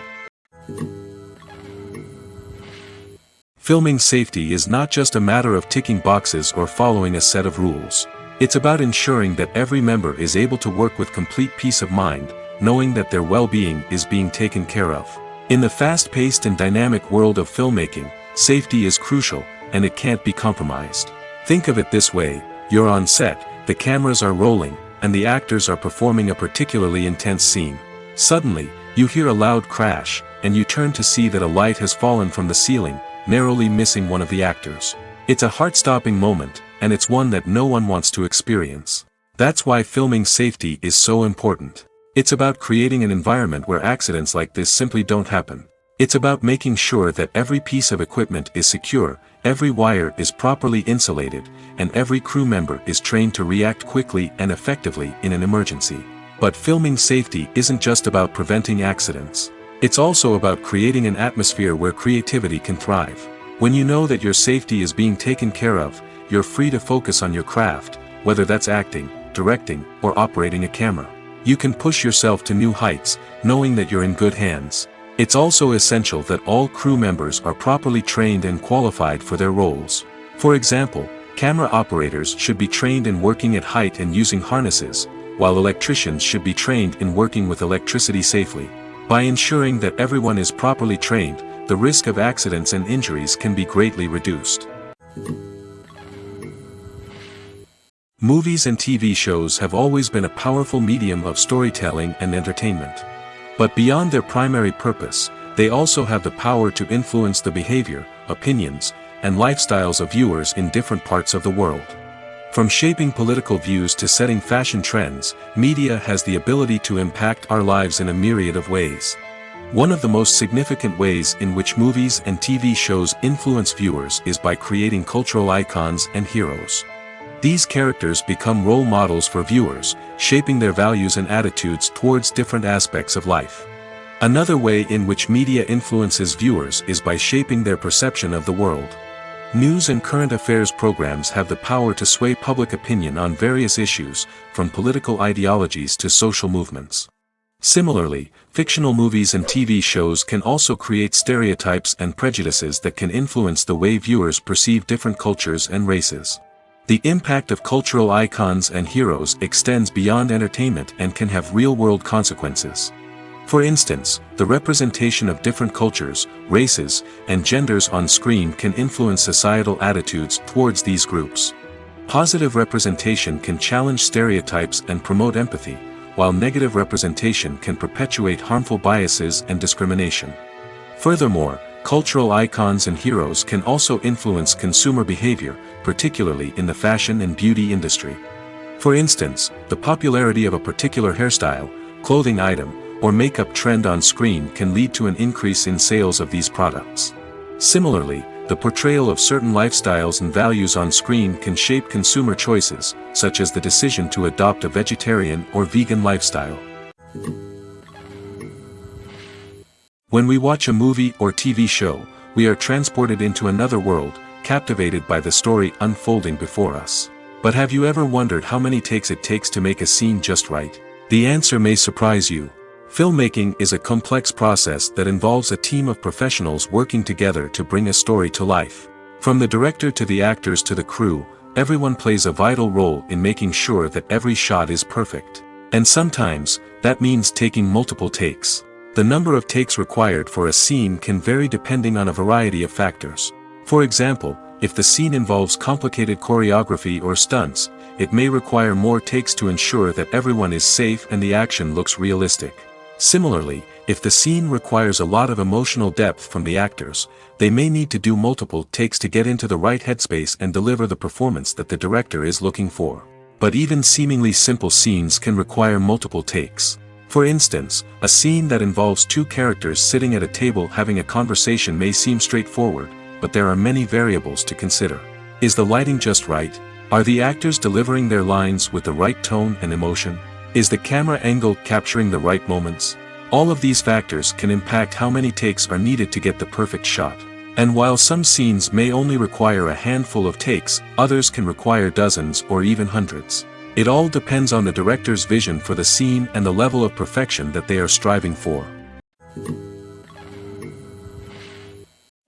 Filming safety is not just a matter of ticking boxes or following a set of rules. It's about ensuring that every member is able to work with complete peace of mind, knowing that their well-being is being taken care of. In the fast-paced and dynamic world of filmmaking, safety is crucial, and it can't be compromised. Think of it this way: you're on set, the cameras are rolling, and the actors are performing a particularly intense scene. Suddenly, you hear a loud crash, and you turn to see that a light has fallen from the ceiling, narrowly missing one of the actors. It's a heart-stopping moment, and it's one that no one wants to experience. That's why filming safety is so important. It's about creating an environment where accidents like this simply don't happen. It's about making sure that every piece of equipment is secure, every wire is properly insulated, and every crew member is trained to react quickly and effectively in an emergency. But filming safety isn't just about preventing accidents. It's also about creating an atmosphere where creativity can thrive. When you know that your safety is being taken care of, you're free to focus on your craft, whether that's acting, directing, or operating a camera. You can push yourself to new heights, knowing that you're in good hands. It's also essential that all crew members are properly trained and qualified for their roles. For example, camera operators should be trained in working at height and using harnesses, while electricians should be trained in working with electricity safely. By ensuring that everyone is properly trained, the risk of accidents and injuries can be greatly reduced. Movies and TV shows have always been a powerful medium of storytelling and entertainment. But beyond their primary purpose, they also have the power to influence the behavior, opinions, and lifestyles of viewers in different parts of the world. From shaping political views to setting fashion trends, media has the ability to impact our lives in a myriad of ways. One of the most significant ways in which movies and TV shows influence viewers is by creating cultural icons and heroes. These characters become role models for viewers, shaping their values and attitudes towards different aspects of life. Another way in which media influences viewers is by shaping their perception of the world. News and current affairs programs have the power to sway public opinion on various issues, from political ideologies to social movements. Similarly, fictional movies and TV shows can also create stereotypes and prejudices that can influence the way viewers perceive different cultures and races. The impact of cultural icons and heroes extends beyond entertainment and can have real-world consequences. For instance, the representation of different cultures, races, and genders on screen can influence societal attitudes towards these groups. Positive representation can challenge stereotypes and promote empathy, while negative representation can perpetuate harmful biases and discrimination. Furthermore, cultural icons and heroes can also influence consumer behavior, particularly in the fashion and beauty industry. For instance, the popularity of a particular hairstyle, clothing item, or makeup trend on screen can lead to an increase in sales of these products. Similarly, the portrayal of certain lifestyles and values on screen can shape consumer choices, such as the decision to adopt a vegetarian or vegan lifestyle. When we watch a movie or TV show, we are transported into another world, captivated by the story unfolding before us. But have you ever wondered how many takes it takes to make a scene just right? The answer may surprise you. Filmmaking is a complex process that involves a team of professionals working together to bring a story to life. From the director to the actors to the crew, everyone plays a vital role in making sure that every shot is perfect. And sometimes, that means taking multiple takes. The number of takes required for a scene can vary depending on a variety of factors. For example, if the scene involves complicated choreography or stunts, it may require more takes to ensure that everyone is safe and the action looks realistic. Similarly, if the scene requires a lot of emotional depth from the actors, they may need to do multiple takes to get into the right headspace and deliver the performance that the director is looking for. But even seemingly simple scenes can require multiple takes. For instance, a scene that involves two characters sitting at a table having a conversation may seem straightforward, but there are many variables to consider. Is the lighting just right? Are the actors delivering their lines with the right tone and emotion? Is the camera angle capturing the right moments? All of these factors can impact how many takes are needed to get the perfect shot. And while some scenes may only require a handful of takes, others can require dozens or even hundreds. It all depends on the director's vision for the scene and the level of perfection that they are striving for.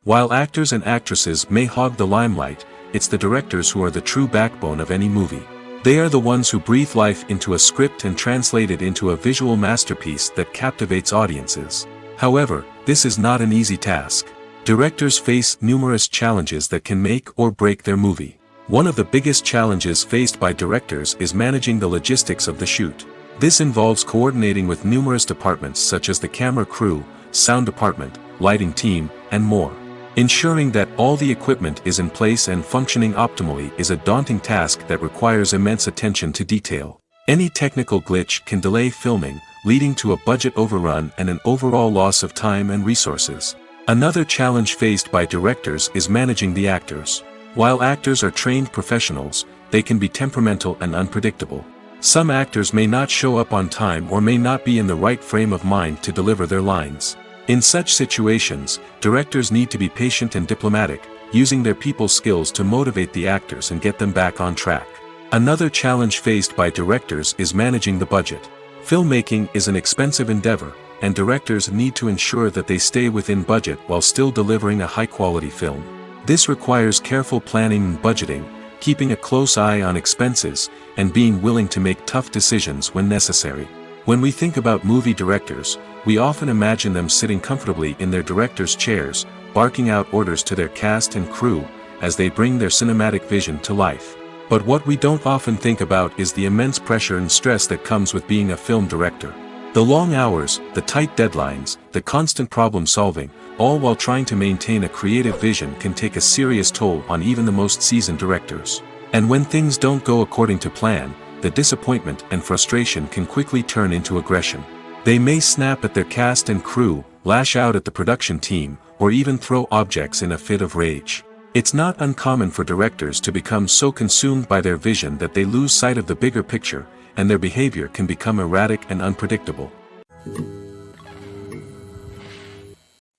While actors and actresses may hog the limelight, it's the directors who are the true backbone of any movie. They are the ones who breathe life into a script and translate it into a visual masterpiece that captivates audiences. However, this is not an easy task. Directors face numerous challenges that can make or break their movie. One of the biggest challenges faced by directors is managing the logistics of the shoot. This involves coordinating with numerous departments such as the camera crew, sound department, lighting team, and more. Ensuring that all the equipment is in place and functioning optimally is a daunting task that requires immense attention to detail. Any technical glitch can delay filming, leading to a budget overrun and an overall loss of time and resources. Another challenge faced by directors is managing the actors. While actors are trained professionals, they can be temperamental and unpredictable. Some actors may not show up on time or may not be in the right frame of mind to deliver their lines. In such situations, directors need to be patient and diplomatic, using their people skills to motivate the actors and get them back on track. Another challenge faced by directors is managing the budget. Filmmaking is an expensive endeavor, and directors need to ensure that they stay within budget while still delivering a high-quality film. This requires careful planning and budgeting, keeping a close eye on expenses, and being willing to make tough decisions when necessary. When we think about movie directors, we often imagine them sitting comfortably in their director's chairs, barking out orders to their cast and crew, as they bring their cinematic vision to life. But what we don't often think about is the immense pressure and stress that comes with being a film director. The long hours, the tight deadlines, the constant problem solving, all while trying to maintain a creative vision can take a serious toll on even the most seasoned directors. And when things don't go according to plan, the disappointment and frustration can quickly turn into aggression. They may snap at their cast and crew, lash out at the production team, or even throw objects in a fit of rage. It's not uncommon for directors to become so consumed by their vision that they lose sight of the bigger picture, and their behavior can become erratic and unpredictable.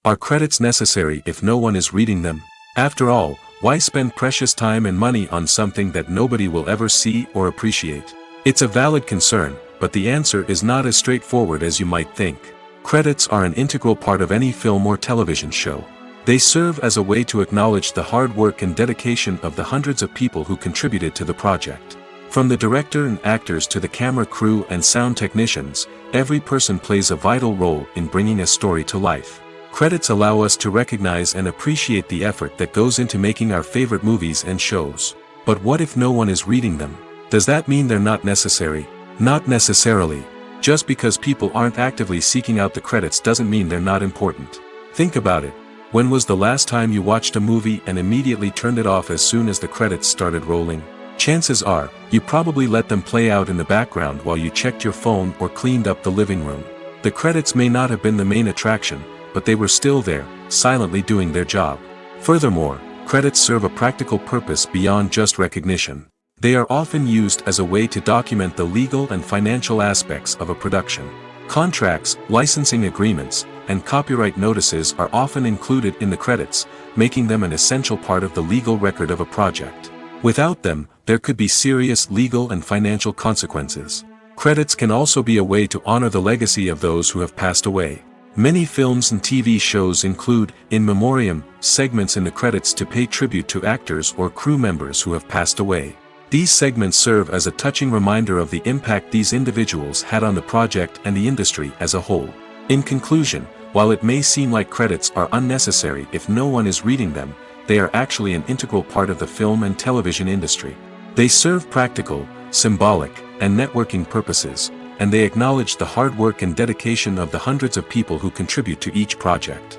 Are credits necessary if no one is reading them? After all, why spend precious time and money on something that nobody will ever see or appreciate? It's a valid concern, but the answer is not as straightforward as you might think. Credits are an integral part of any film or television show. They serve as a way to acknowledge the hard work and dedication of the hundreds of people who contributed to the project. From the director and actors to the camera crew and sound technicians, every person plays a vital role in bringing a story to life. Credits allow us to recognize and appreciate the effort that goes into making our favorite movies and shows. But what if no one is reading them? Does that mean they're not necessary? Not necessarily. Just because people aren't actively seeking out the credits doesn't mean they're not important. Think about it. When was the last time you watched a movie and immediately turned it off as soon as the credits started rolling? Chances are, you probably let them play out in the background while you checked your phone or cleaned up the living room. The credits may not have been the main attraction, but they were still there, silently doing their job. Furthermore, credits serve a practical purpose beyond just recognition. They are often used as a way to document the legal and financial aspects of a production. Contracts, licensing agreements, and copyright notices are often included in the credits, making them an essential part of the legal record of a project. Without them, there could be serious legal and financial consequences. Credits can also be a way to honor the legacy of those who have passed away. Many films and TV shows include, in memoriam, segments in the credits to pay tribute to actors or crew members who have passed away. These segments serve as a touching reminder of the impact these individuals had on the project and the industry as a whole. In conclusion, while it may seem like credits are unnecessary if no one is reading them, they are actually an integral part of the film and television industry. They serve practical, symbolic, and networking purposes, and they acknowledge the hard work and dedication of the hundreds of people who contribute to each project.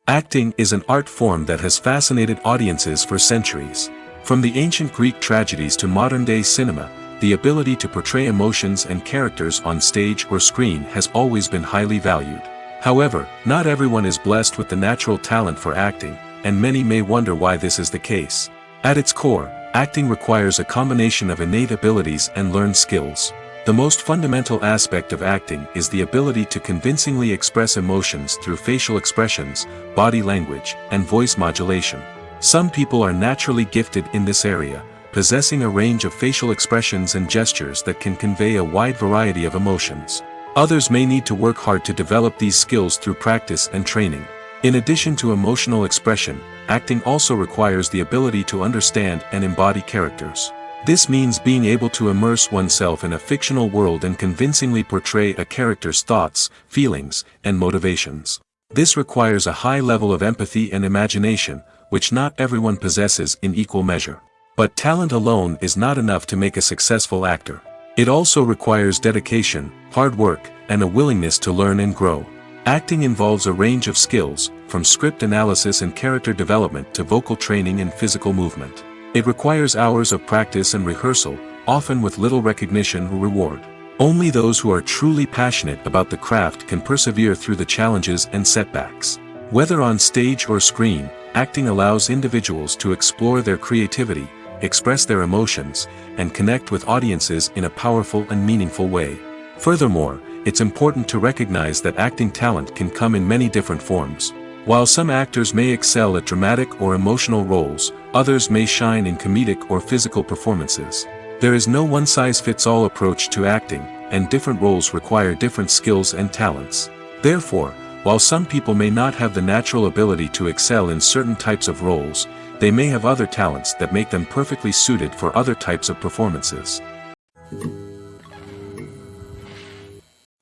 Acting is an art form that has fascinated audiences for centuries. From the ancient Greek tragedies to modern-day cinema, the ability to portray emotions and characters on stage or screen has always been highly valued. However, not everyone is blessed with the natural talent for acting, and many may wonder why this is the case. At its core, acting requires a combination of innate abilities and learned skills. The most fundamental aspect of acting is the ability to convincingly express emotions through facial expressions, body language, and voice modulation. Some people are naturally gifted in this area, possessing a range of facial expressions and gestures that can convey a wide variety of emotions. Others may need to work hard to develop these skills through practice and training. In addition to emotional expression, acting also requires the ability to understand and embody characters. This means being able to immerse oneself in a fictional world and convincingly portray a character's thoughts, feelings, and motivations. This requires a high level of empathy and imagination, which not everyone possesses in equal measure. But talent alone is not enough to make a successful actor. It also requires dedication, hard work, and a willingness to learn and grow. Acting involves a range of skills, from script analysis and character development to vocal training and physical movement. It requires hours of practice and rehearsal, often with little recognition or reward. Only those who are truly passionate about the craft can persevere through the challenges and setbacks. Whether on stage or screen, acting allows individuals to explore their creativity, express their emotions, and connect with audiences in a powerful and meaningful way. Furthermore, it's important to recognize that acting talent can come in many different forms. While some actors may excel at dramatic or emotional roles, others may shine in comedic or physical performances. There is no one-size-fits-all approach to acting, and different roles require different skills and talents. Therefore, while some people may not have the natural ability to excel in certain types of roles, they may have other talents that make them perfectly suited for other types of performances.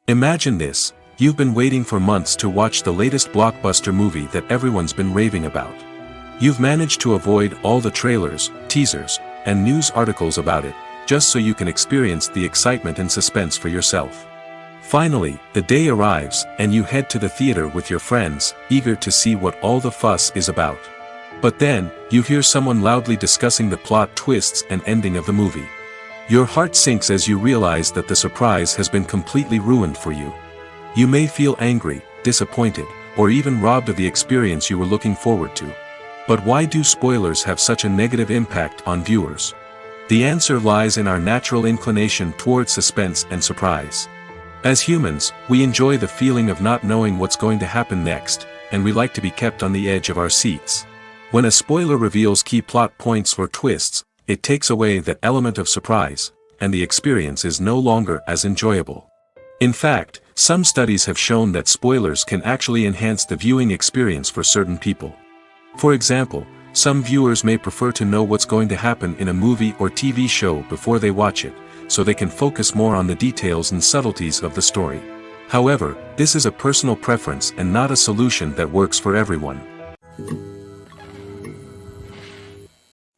Imagine this. You've been waiting for months to watch the latest blockbuster movie that everyone's been raving about. You've managed to avoid all the trailers, teasers, and news articles about it, just so you can experience the excitement and suspense for yourself. Finally, the day arrives, and you head to the theater with your friends, eager to see what all the fuss is about. But then, you hear someone loudly discussing the plot twists and ending of the movie. Your heart sinks as you realize that the surprise has been completely ruined for you. You may feel angry, disappointed, or even robbed of the experience you were looking forward to. But why do spoilers have such a negative impact on viewers? The answer lies in our natural inclination towards suspense and surprise. As humans, we enjoy the feeling of not knowing what's going to happen next, and we like to be kept on the edge of our seats. When a spoiler reveals key plot points or twists, it takes away that element of surprise, and the experience is no longer as enjoyable. In fact, some studies have shown that spoilers can actually enhance the viewing experience for certain people. For example, some viewers may prefer to know what's going to happen in a movie or TV show before they watch it, so they can focus more on the details and subtleties of the story. However, this is a personal preference and not a solution that works for everyone.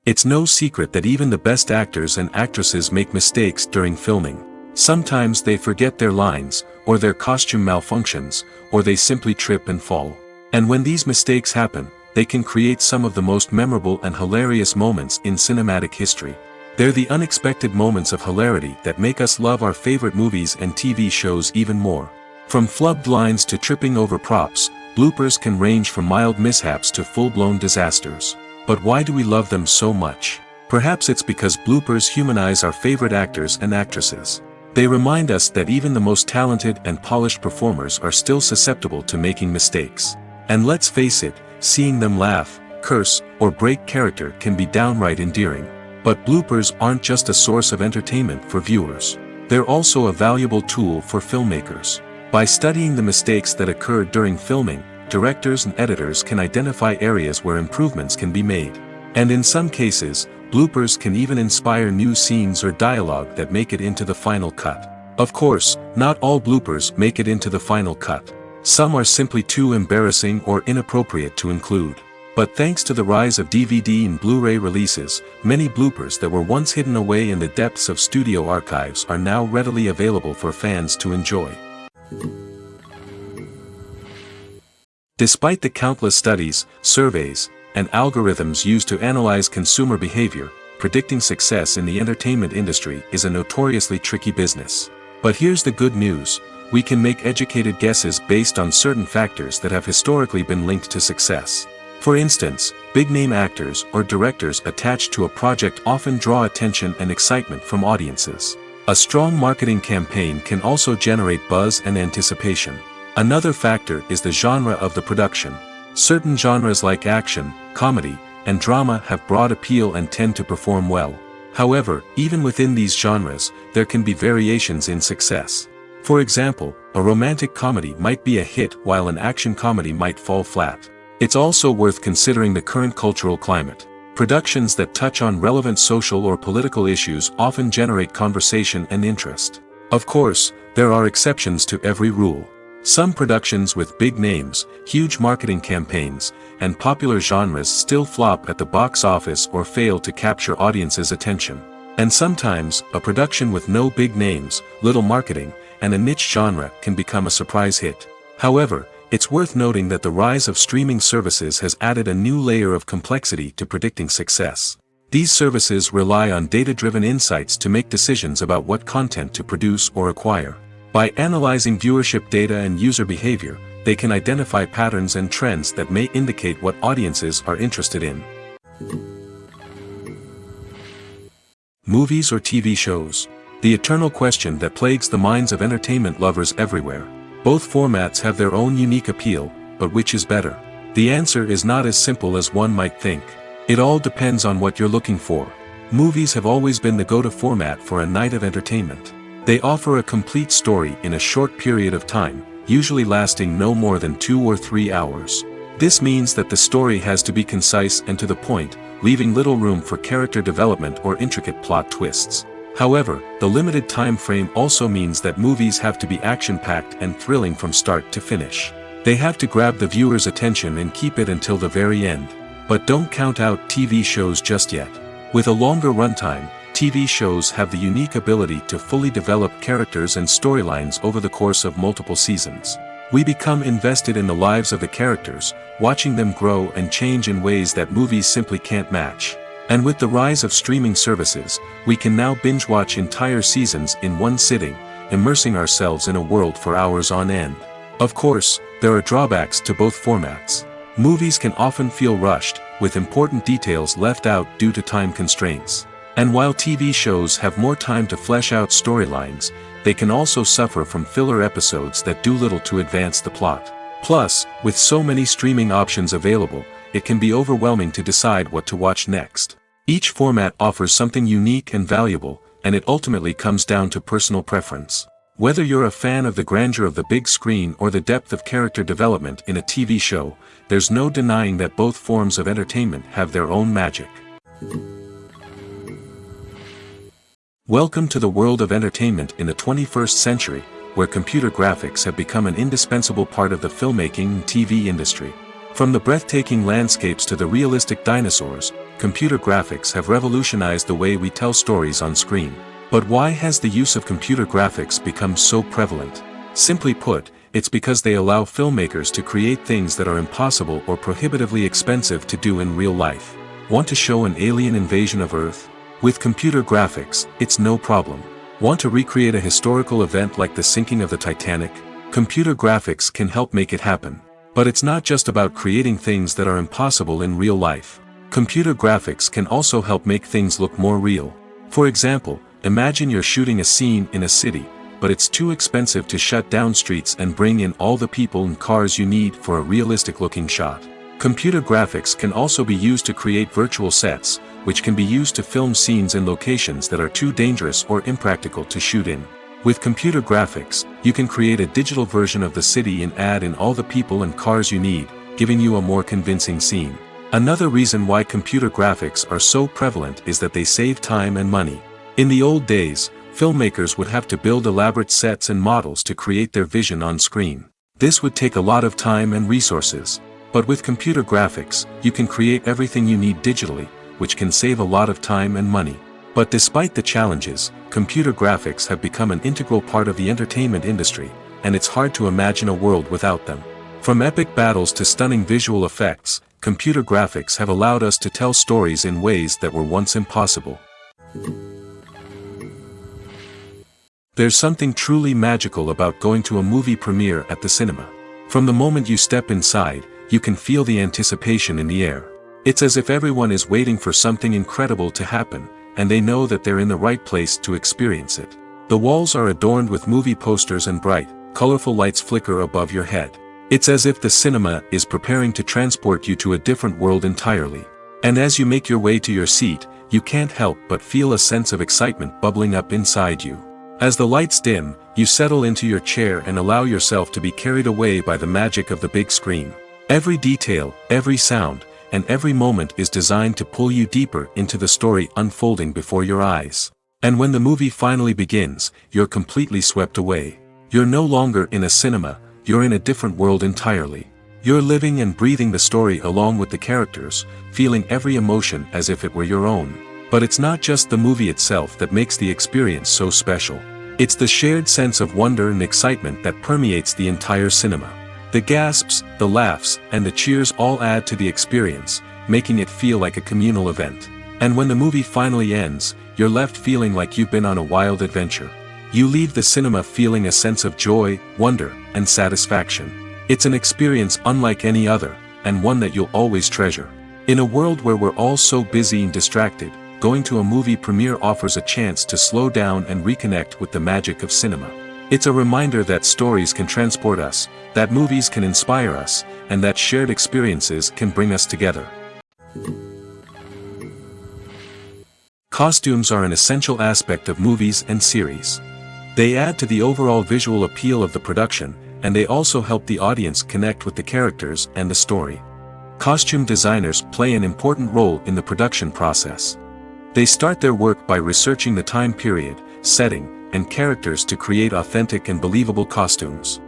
It's no secret that even the best actors and actresses make mistakes during filming. Sometimes they forget their lines, or their costume malfunctions, or they simply trip and fall. And when these mistakes happen, they can create some of the most memorable and hilarious moments in cinematic history. They're the unexpected moments of hilarity that make us love our favorite movies and TV shows even more. From flubbed lines to tripping over props, bloopers can range from mild mishaps to full-blown disasters. But why do we love them so much? Perhaps it's because bloopers humanize our favorite actors and actresses. They remind us that even the most talented and polished performers are still susceptible to making mistakes. And let's face it, seeing them laugh, curse, or break character can be downright endearing. But bloopers aren't just a source of entertainment for viewers. They're also a valuable tool for filmmakers. By studying the mistakes that occurred during filming, directors and editors can identify areas where improvements can be made. And in some cases, bloopers can even inspire new scenes or dialogue that make it into the final cut. Of course, not all bloopers make it into the final cut. Some are simply too embarrassing or inappropriate to include. But thanks to the rise of DVD and Blu-ray releases, many bloopers that were once hidden away in the depths of studio archives are now readily available for fans to enjoy. Despite the countless studies, surveys, and algorithms used to analyze consumer behavior, predicting success in the entertainment industry is a notoriously tricky business. But here's the good news: we can make educated guesses based on certain factors that have historically been linked to success. For instance, big-name actors or directors attached to a project often draw attention and excitement from audiences. A strong marketing campaign can also generate buzz and anticipation. Another factor is the genre of the production. Certain genres like action, comedy, and drama have broad appeal and tend to perform well. However, even within these genres, there can be variations in success. For example, a romantic comedy might be a hit while an action comedy might fall flat. It's also worth considering the current cultural climate. Productions that touch on relevant social or political issues often generate conversation and interest. Of course, there are exceptions to every rule. Some productions with big names, huge marketing campaigns, and popular genres still flop at the box office or fail to capture audiences' attention. And sometimes, a production with no big names, little marketing, and a niche genre can become a surprise hit. However, it's worth noting that the rise of streaming services has added a new layer of complexity to predicting success. These services rely on data-driven insights to make decisions about what content to produce or acquire. By analyzing viewership data and user behavior, they can identify patterns and trends that may indicate what audiences are interested in. Movies or TV shows? The eternal question that plagues the minds of entertainment lovers everywhere. Both formats have their own unique appeal, but which is better? The answer is not as simple as one might think. It all depends on what you're looking for. Movies have always been the go-to format for a night of entertainment. They offer a complete story in a short period of time, usually lasting no more than 2 or 3 hours. This means that the story has to be concise and to the point, leaving little room for character development or intricate plot twists. However, the limited time frame also means that movies have to be action-packed and thrilling from start to finish. They have to grab the viewer's attention and keep it until the very end. But don't count out TV shows just yet. With a longer runtime, TV shows have the unique ability to fully develop characters and storylines over the course of multiple seasons. We become invested in the lives of the characters, watching them grow and change in ways that movies simply can't match. And with the rise of streaming services, we can now binge-watch entire seasons in one sitting, immersing ourselves in a world for hours on end. Of course, there are drawbacks to both formats. Movies can often feel rushed, with important details left out due to time constraints. And while TV shows have more time to flesh out storylines, they can also suffer from filler episodes that do little to advance the plot. Plus, with so many streaming options available, it can be overwhelming to decide what to watch next. Each format offers something unique and valuable, and it ultimately comes down to personal preference. Whether you're a fan of the grandeur of the big screen or the depth of character development in a TV show, there's no denying that both forms of entertainment have their own magic. Welcome to the world of entertainment in the 21st century, where computer graphics have become an indispensable part of the filmmaking and TV industry. From the breathtaking landscapes to the realistic dinosaurs, computer graphics have revolutionized the way we tell stories on screen. But why has the use of computer graphics become so prevalent? Simply put, it's because they allow filmmakers to create things that are impossible or prohibitively expensive to do in real life. Want to show an alien invasion of Earth? With computer graphics, it's no problem. Want to recreate a historical event like the sinking of the Titanic? Computer graphics can help make it happen. But it's not just about creating things that are impossible in real life. Computer graphics can also help make things look more real. For example, imagine you're shooting a scene in a city, but it's too expensive to shut down streets and bring in all the people and cars you need for a realistic-looking shot. Computer graphics can also be used to create virtual sets, which can be used to film scenes in locations that are too dangerous or impractical to shoot in. With computer graphics, you can create a digital version of the city and add in all the people and cars you need, giving you a more convincing scene. Another reason why computer graphics are so prevalent is that they save time and money. In the old days, filmmakers would have to build elaborate sets and models to create their vision on screen. This would take a lot of time and resources. But with computer graphics, you can create everything you need digitally, which can save a lot of time and money. But despite the challenges, computer graphics have become an integral part of the entertainment industry, and it's hard to imagine a world without them. From epic battles to stunning visual effects, computer graphics have allowed us to tell stories in ways that were once impossible. There's something truly magical about going to a movie premiere at the cinema. From the moment you step inside, you can feel the anticipation in the air. It's as if everyone is waiting for something incredible to happen, and they know that they're in the right place to experience it. The walls are adorned with movie posters and bright, colorful lights flicker above your head. It's as if the cinema is preparing to transport you to a different world entirely. And as you make your way to your seat, you can't help but feel a sense of excitement bubbling up inside you. As the lights dim, you settle into your chair and allow yourself to be carried away by the magic of the big screen. Every detail, every sound, and every moment is designed to pull you deeper into the story unfolding before your eyes. And when the movie finally begins, you're completely swept away. You're no longer in a cinema, you're in a different world entirely. You're living and breathing the story along with the characters, feeling every emotion as if it were your own. But it's not just the movie itself that makes the experience so special. It's the shared sense of wonder and excitement that permeates the entire cinema. The gasps, the laughs, and the cheers all add to the experience, making it feel like a communal event. And when the movie finally ends, you're left feeling like you've been on a wild adventure. You leave the cinema feeling a sense of joy, wonder, and satisfaction. It's an experience unlike any other, and one that you'll always treasure. In a world where we're all so busy and distracted, going to a movie premiere offers a chance to slow down and reconnect with the magic of cinema. It's a reminder that stories can transport us, that movies can inspire us, and that shared experiences can bring us together. Costumes are an essential aspect of movies and series. They add to the overall visual appeal of the production, and they also help the audience connect with the characters and the story. Costume designers play an important role in the production process. They start their work by researching the time period, setting, and characters to create authentic and believable costumes.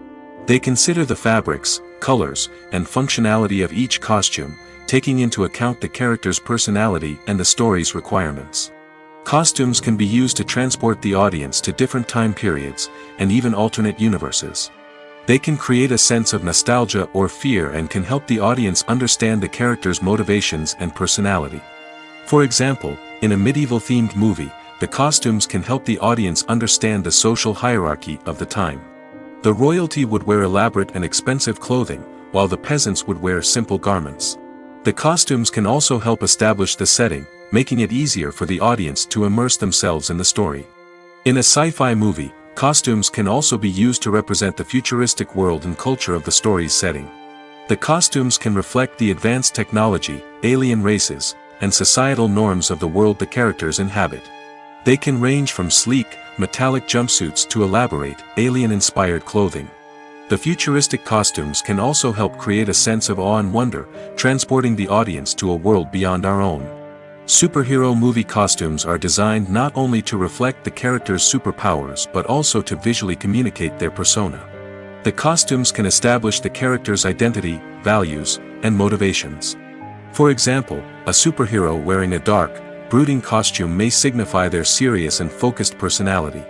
They consider the fabrics, colors, and functionality of each costume, taking into account the character's personality and the story's requirements. Costumes can be used to transport the audience to different time periods, and even alternate universes. They can create a sense of nostalgia or fear and can help the audience understand the character's motivations and personality. For example, in a medieval-themed movie, the costumes can help the audience understand the social hierarchy of the time. The royalty would wear elaborate and expensive clothing, while the peasants would wear simple garments. The costumes can also help establish the setting, making it easier for the audience to immerse themselves in the story. In a sci-fi movie, costumes can also be used to represent the futuristic world and culture of the story's setting. The costumes can reflect the advanced technology, alien races, and societal norms of the world the characters inhabit. They can range from sleek, metallic jumpsuits to elaborate, alien-inspired clothing. The futuristic costumes can also help create a sense of awe and wonder, transporting the audience to a world beyond our own. Superhero movie costumes are designed not only to reflect the character's superpowers but also to visually communicate their persona. The costumes can establish the character's identity, values, and motivations. For example, a superhero wearing a dark, brooding costume may signify their serious and focused personality.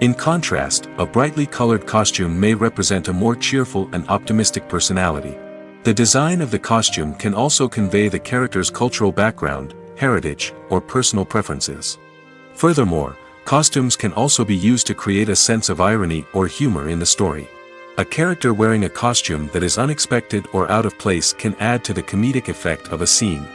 In contrast, a brightly colored costume may represent a more cheerful and optimistic personality. The design of the costume can also convey the character's cultural background, heritage, or personal preferences. Furthermore, costumes can also be used to create a sense of irony or humor in the story. A character wearing a costume that is unexpected or out of place can add to the comedic effect of a scene.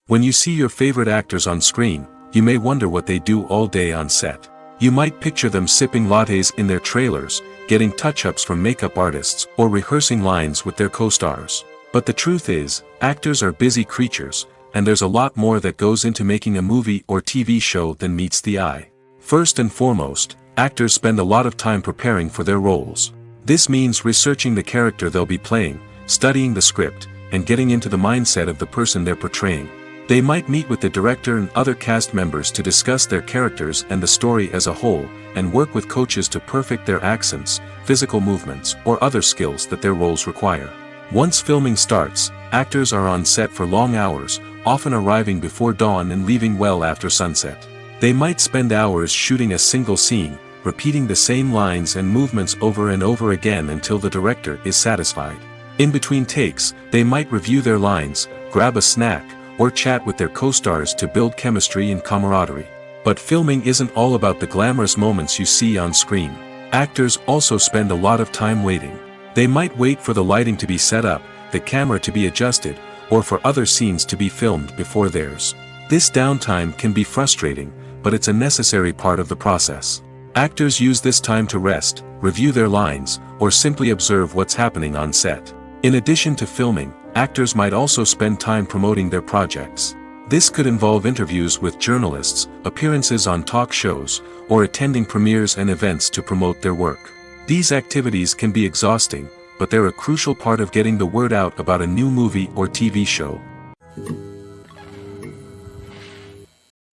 When you see your favorite actors on screen, you may wonder what they do all day on set. You might picture them sipping lattes in their trailers, getting touch-ups from makeup artists, or rehearsing lines with their co-stars. But the truth is, actors are busy creatures, and there's a lot more that goes into making a movie or TV show than meets the eye. First and foremost, actors spend a lot of time preparing for their roles. This means researching the character they'll be playing, studying the script, and getting into the mindset of the person they're portraying. They might meet with the director and other cast members to discuss their characters and the story as a whole, and work with coaches to perfect their accents, physical movements, or other skills that their roles require. Once filming starts, actors are on set for long hours, often arriving before dawn and leaving well after sunset. They might spend hours shooting a single scene, repeating the same lines and movements over and over again until the director is satisfied. In between takes, they might review their lines, grab a snack, or chat with their co-stars to build chemistry and camaraderie. But filming isn't all about the glamorous moments you see on screen. Actors also spend a lot of time waiting. They might wait for the lighting to be set up, the camera to be adjusted, or for other scenes to be filmed before theirs. This downtime can be frustrating, but it's a necessary part of the process. Actors use this time to rest, review their lines, or simply observe what's happening on set. In addition to filming, actors might also spend time promoting their projects. This could involve interviews with journalists, appearances on talk shows, or attending premieres and events to promote their work. These activities can be exhausting, but they're a crucial part of getting the word out about a new movie or TV show.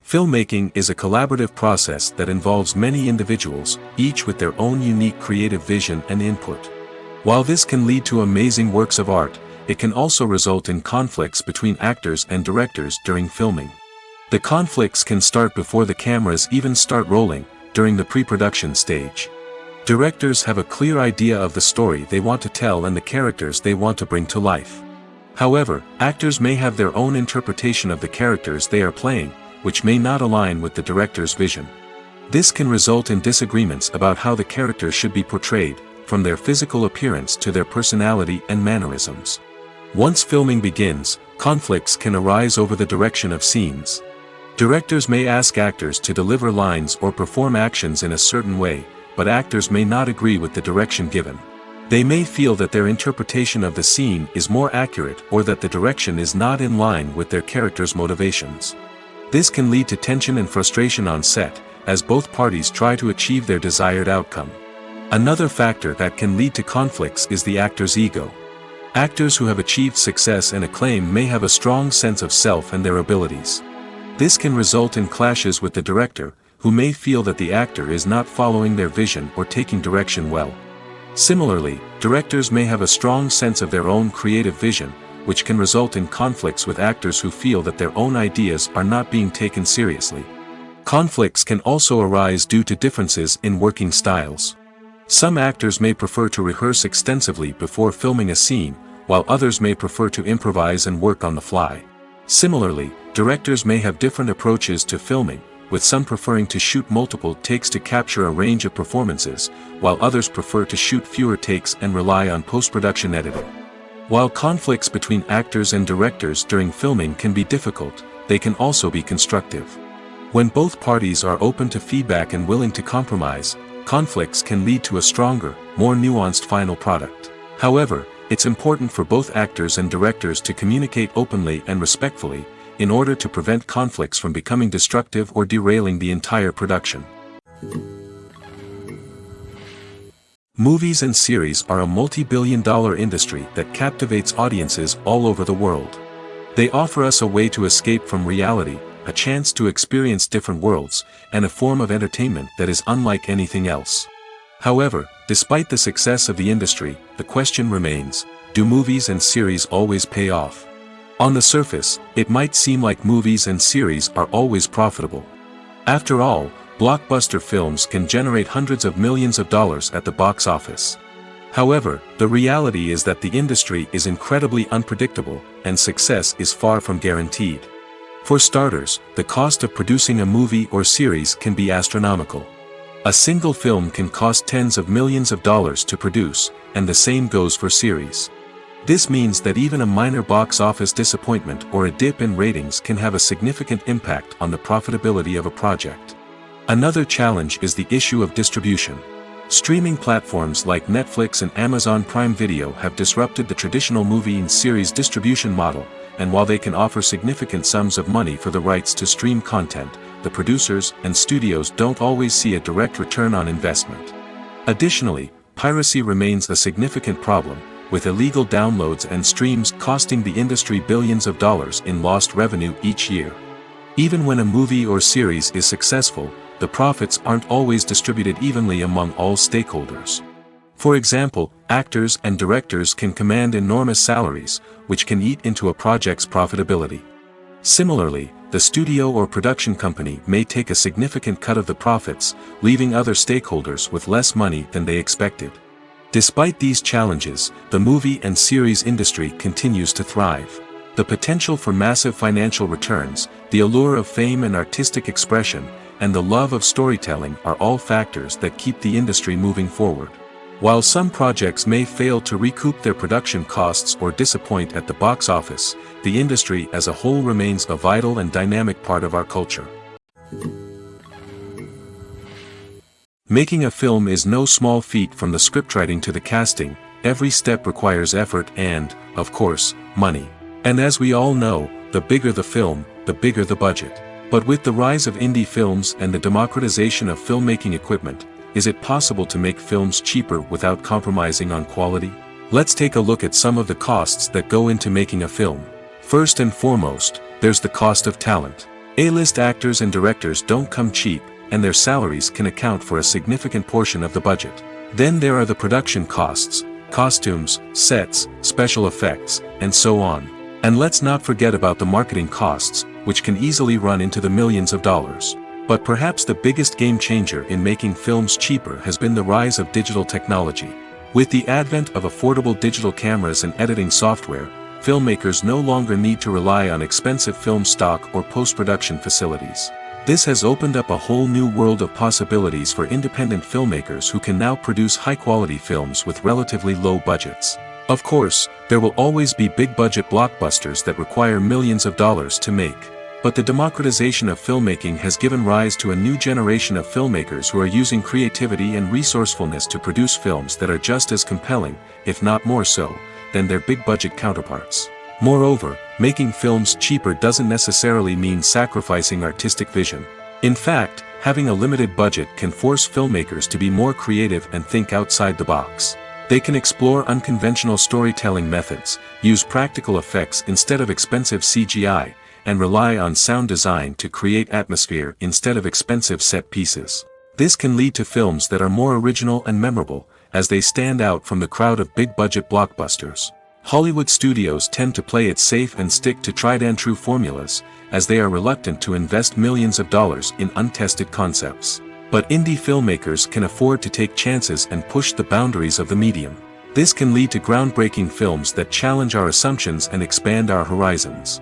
Filmmaking is a collaborative process that involves many individuals, each with their own unique creative vision and input. While this can lead to amazing works of art, it can also result in conflicts between actors and directors during filming. The conflicts can start before the cameras even start rolling, during the pre-production stage. Directors have a clear idea of the story they want to tell and the characters they want to bring to life. However, actors may have their own interpretation of the characters they are playing, which may not align with the director's vision. This can result in disagreements about how the characters should be portrayed, from their physical appearance to their personality and mannerisms. Once filming begins, conflicts can arise over the direction of scenes. Directors may ask actors to deliver lines or perform actions in a certain way, but actors may not agree with the direction given. They may feel that their interpretation of the scene is more accurate or that the direction is not in line with their character's motivations. This can lead to tension and frustration on set, as both parties try to achieve their desired outcome. Another factor that can lead to conflicts is the actor's ego. Actors who have achieved success and acclaim may have a strong sense of self and their abilities. This can result in clashes with the director, who may feel that the actor is not following their vision or taking direction well. Similarly, directors may have a strong sense of their own creative vision, which can result in conflicts with actors who feel that their own ideas are not being taken seriously. Conflicts can also arise due to differences in working styles. Some actors may prefer to rehearse extensively before filming a scene, while others may prefer to improvise and work on the fly. Similarly, directors may have different approaches to filming, with some preferring to shoot multiple takes to capture a range of performances, while others prefer to shoot fewer takes and rely on post-production editing. While conflicts between actors and directors during filming can be difficult, they can also be constructive. When both parties are open to feedback and willing to compromise, conflicts can lead to a stronger, more nuanced final product. However, it's important for both actors and directors to communicate openly and respectfully, in order to prevent conflicts from becoming destructive or derailing the entire production. Movies and series are a multi-billion-dollar industry that captivates audiences all over the world. They offer us a way to escape from reality, a chance to experience different worlds, and a form of entertainment that is unlike anything else. However, despite the success of the industry, the question remains, do movies and series always pay off? On the surface, it might seem like movies and series are always profitable. After all, blockbuster films can generate hundreds of millions of dollars at the box office. However, the reality is that the industry is incredibly unpredictable, and success is far from guaranteed. For starters, the cost of producing a movie or series can be astronomical. A single film can cost tens of millions of dollars to produce, and the same goes for series. This means that even a minor box office disappointment or a dip in ratings can have a significant impact on the profitability of a project. Another challenge is the issue of distribution. Streaming platforms like Netflix and Amazon Prime Video have disrupted the traditional movie and series distribution model, and while they can offer significant sums of money for the rights to stream content, the producers and studios don't always see a direct return on investment. Additionally, piracy remains a significant problem, with illegal downloads and streams costing the industry billions of dollars in lost revenue each year. Even when a movie or series is successful, the profits aren't always distributed evenly among all stakeholders. For example, actors and directors can command enormous salaries, which can eat into a project's profitability. Similarly, the studio or production company may take a significant cut of the profits, leaving other stakeholders with less money than they expected. Despite these challenges, the movie and series industry continues to thrive. The potential for massive financial returns, the allure of fame and artistic expression, and the love of storytelling are all factors that keep the industry moving forward. While some projects may fail to recoup their production costs or disappoint at the box office, the industry as a whole remains a vital and dynamic part of our culture. Making a film is no small feat. From the scriptwriting to the casting, every step requires effort and, of course, money. And as we all know, the bigger the film, the bigger the budget. But with the rise of indie films and the democratization of filmmaking equipment, is it possible to make films cheaper without compromising on quality? Let's take a look at some of the costs that go into making a film. First and foremost, there's the cost of talent. A-list actors and directors don't come cheap, and their salaries can account for a significant portion of the budget. Then there are the production costs, costumes, sets, special effects, and so on. And let's not forget about the marketing costs, which can easily run into the millions of dollars. But perhaps the biggest game changer in making films cheaper has been the rise of digital technology. With the advent of affordable digital cameras and editing software, filmmakers no longer need to rely on expensive film stock or post-production facilities. This has opened up a whole new world of possibilities for independent filmmakers who can now produce high-quality films with relatively low budgets. Of course, there will always be big-budget blockbusters that require millions of dollars to make. But the democratization of filmmaking has given rise to a new generation of filmmakers who are using creativity and resourcefulness to produce films that are just as compelling, if not more so, than their big-budget counterparts. Moreover, making films cheaper doesn't necessarily mean sacrificing artistic vision. In fact, having a limited budget can force filmmakers to be more creative and think outside the box. They can explore unconventional storytelling methods, use practical effects instead of expensive CGI, and rely on sound design to create atmosphere instead of expensive set pieces. This can lead to films that are more original and memorable, as they stand out from the crowd of big-budget blockbusters. Hollywood studios tend to play it safe and stick to tried-and-true formulas, as they are reluctant to invest millions of dollars in untested concepts. But indie filmmakers can afford to take chances and push the boundaries of the medium. This can lead to groundbreaking films that challenge our assumptions and expand our horizons.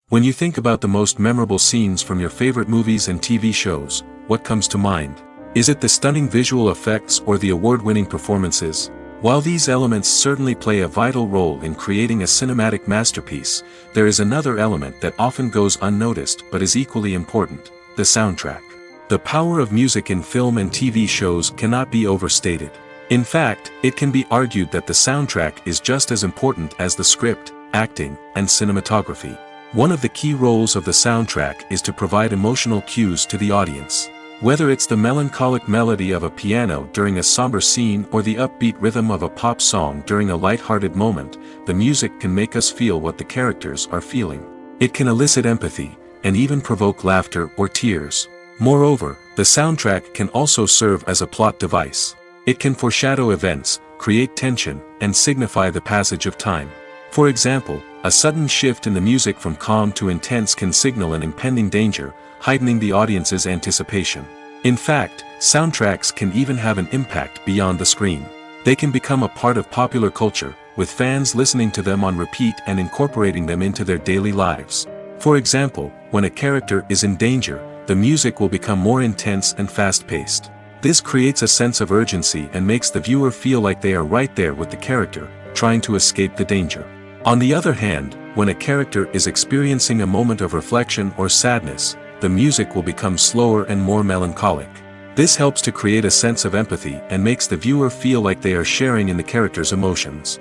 When you think about the most memorable scenes from your favorite movies and TV shows, what comes to mind? Is it the stunning visual effects or the award-winning performances? While these elements certainly play a vital role in creating a cinematic masterpiece, there is another element that often goes unnoticed but is equally important: the soundtrack. The power of music in film and TV shows cannot be overstated. In fact, it can be argued that the soundtrack is just as important as the script, acting, and cinematography. One of the key roles of the soundtrack is to provide emotional cues to the audience. Whether it's the melancholic melody of a piano during a somber scene or the upbeat rhythm of a pop song during a light-hearted moment, the music can make us feel what the characters are feeling. It can elicit empathy, and even provoke laughter or tears. Moreover, the soundtrack can also serve as a plot device. It can foreshadow events, create tension, and signify the passage of time. For example, a sudden shift in the music from calm to intense can signal an impending danger, heightening the audience's anticipation. In fact, soundtracks can even have an impact beyond the screen. They can become a part of popular culture, with fans listening to them on repeat and incorporating them into their daily lives. For example, when a character is in danger, the music will become more intense and fast-paced. This creates a sense of urgency and makes the viewer feel like they are right there with the character, trying to escape the danger. On the other hand, when a character is experiencing a moment of reflection or sadness, the music will become slower and more melancholic. This helps to create a sense of empathy and makes the viewer feel like they are sharing in the character's emotions.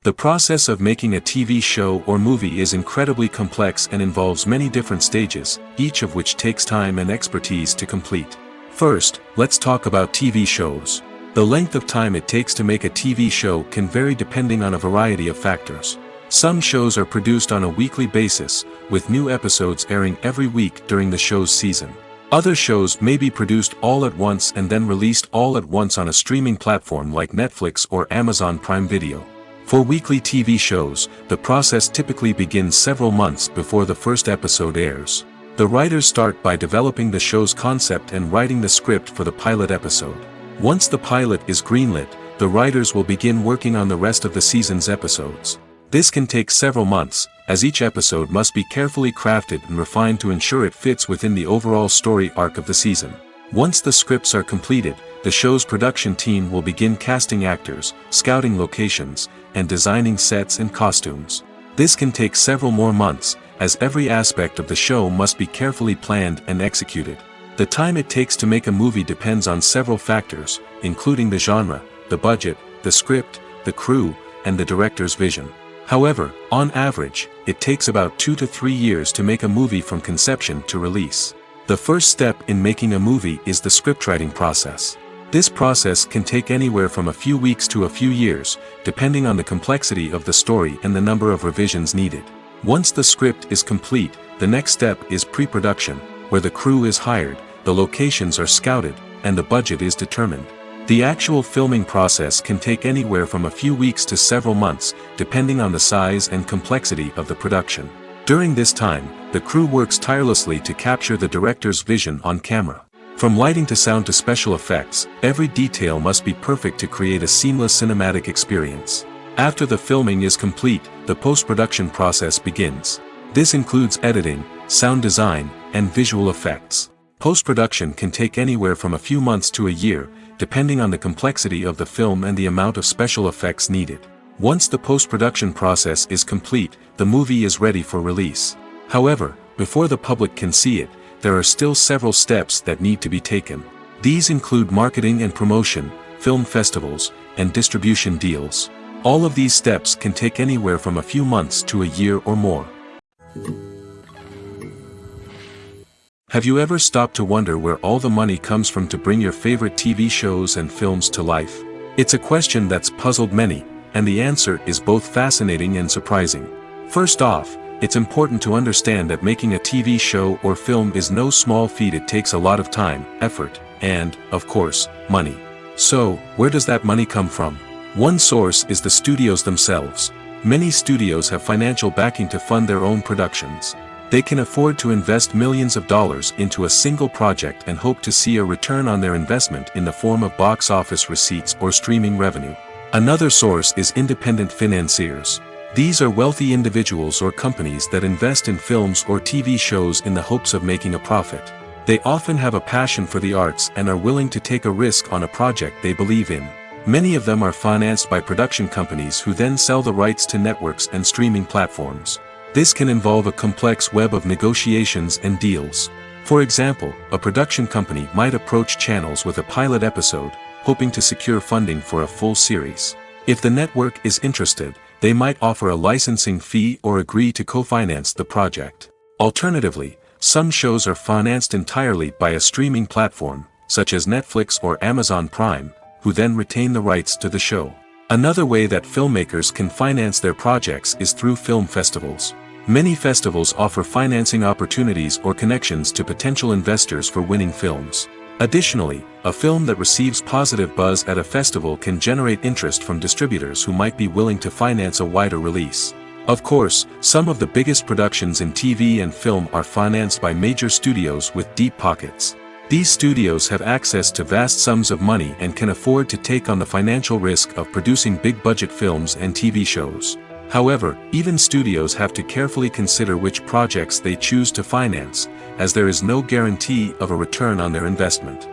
The process of making a TV show or movie is incredibly complex and involves many different stages, each of which takes time and expertise to complete. First, let's talk about TV shows. The length of time it takes to make a TV show can vary depending on a variety of factors. Some shows are produced on a weekly basis, with new episodes airing every week during the show's season. Other shows may be produced all at once and then released all at once on a streaming platform like Netflix or Amazon Prime Video. For weekly TV shows, the process typically begins several months before the first episode airs. The writers start by developing the show's concept and writing the script for the pilot episode. Once the pilot is greenlit, the writers will begin working on the rest of the season's episodes. This can take several months, as each episode must be carefully crafted and refined to ensure it fits within the overall story arc of the season. Once the scripts are completed, the show's production team will begin casting actors, scouting locations, and designing sets and costumes. This can take several more months, as every aspect of the show must be carefully planned and executed. The time it takes to make a movie depends on several factors, including the genre, the budget, the script, the crew, and the director's vision. However, on average, it takes about 2 to 3 years to make a movie from conception to release. The first step in making a movie is the scriptwriting process. This process can take anywhere from a few weeks to a few years, depending on the complexity of the story and the number of revisions needed. Once the script is complete, the next step is pre-production, where the crew is hired, the locations are scouted, and the budget is determined. The actual filming process can take anywhere from a few weeks to several months, depending on the size and complexity of the production. During this time, the crew works tirelessly to capture the director's vision on camera. From lighting to sound to special effects, every detail must be perfect to create a seamless cinematic experience. After the filming is complete, the post-production process begins. This includes editing, sound design, and visual effects. Post-production can take anywhere from a few months to a year, depending on the complexity of the film and the amount of special effects needed. Once the post-production process is complete, the movie is ready for release. However, before the public can see it, there are still several steps that need to be taken. These include marketing and promotion, film festivals, and distribution deals. All of these steps can take anywhere from a few months to a year or more. Have you ever stopped to wonder where all the money comes from to bring your favorite TV shows and films to life? It's a question that's puzzled many, and the answer is both fascinating and surprising. First off, it's important to understand that making a TV show or film is no small feat. It takes a lot of time, effort, and, of course, money. So, where does that money come from? One source is the studios themselves. Many studios have financial backing to fund their own productions. They can afford to invest millions of dollars into a single project and hope to see a return on their investment in the form of box office receipts or streaming revenue. Another source is independent financiers. These are wealthy individuals or companies that invest in films or TV shows in the hopes of making a profit. They often have a passion for the arts and are willing to take a risk on a project they believe in. Many of them are financed by production companies who then sell the rights to networks and streaming platforms. This can involve a complex web of negotiations and deals. For example, a production company might approach channels with a pilot episode, hoping to secure funding for a full series. If the network is interested, they might offer a licensing fee or agree to co-finance the project. Alternatively, some shows are financed entirely by a streaming platform, such as Netflix or Amazon Prime, who then retain the rights to the show. Another way that filmmakers can finance their projects is through film festivals. Many festivals offer financing opportunities or connections to potential investors for winning films. Additionally, a film that receives positive buzz at a festival can generate interest from distributors who might be willing to finance a wider release. Of course, some of the biggest productions in TV and film are financed by major studios with deep pockets. These studios have access to vast sums of money and can afford to take on the financial risk of producing big-budget films and TV shows. However, even studios have to carefully consider which projects they choose to finance, as there is no guarantee of a return on their investment.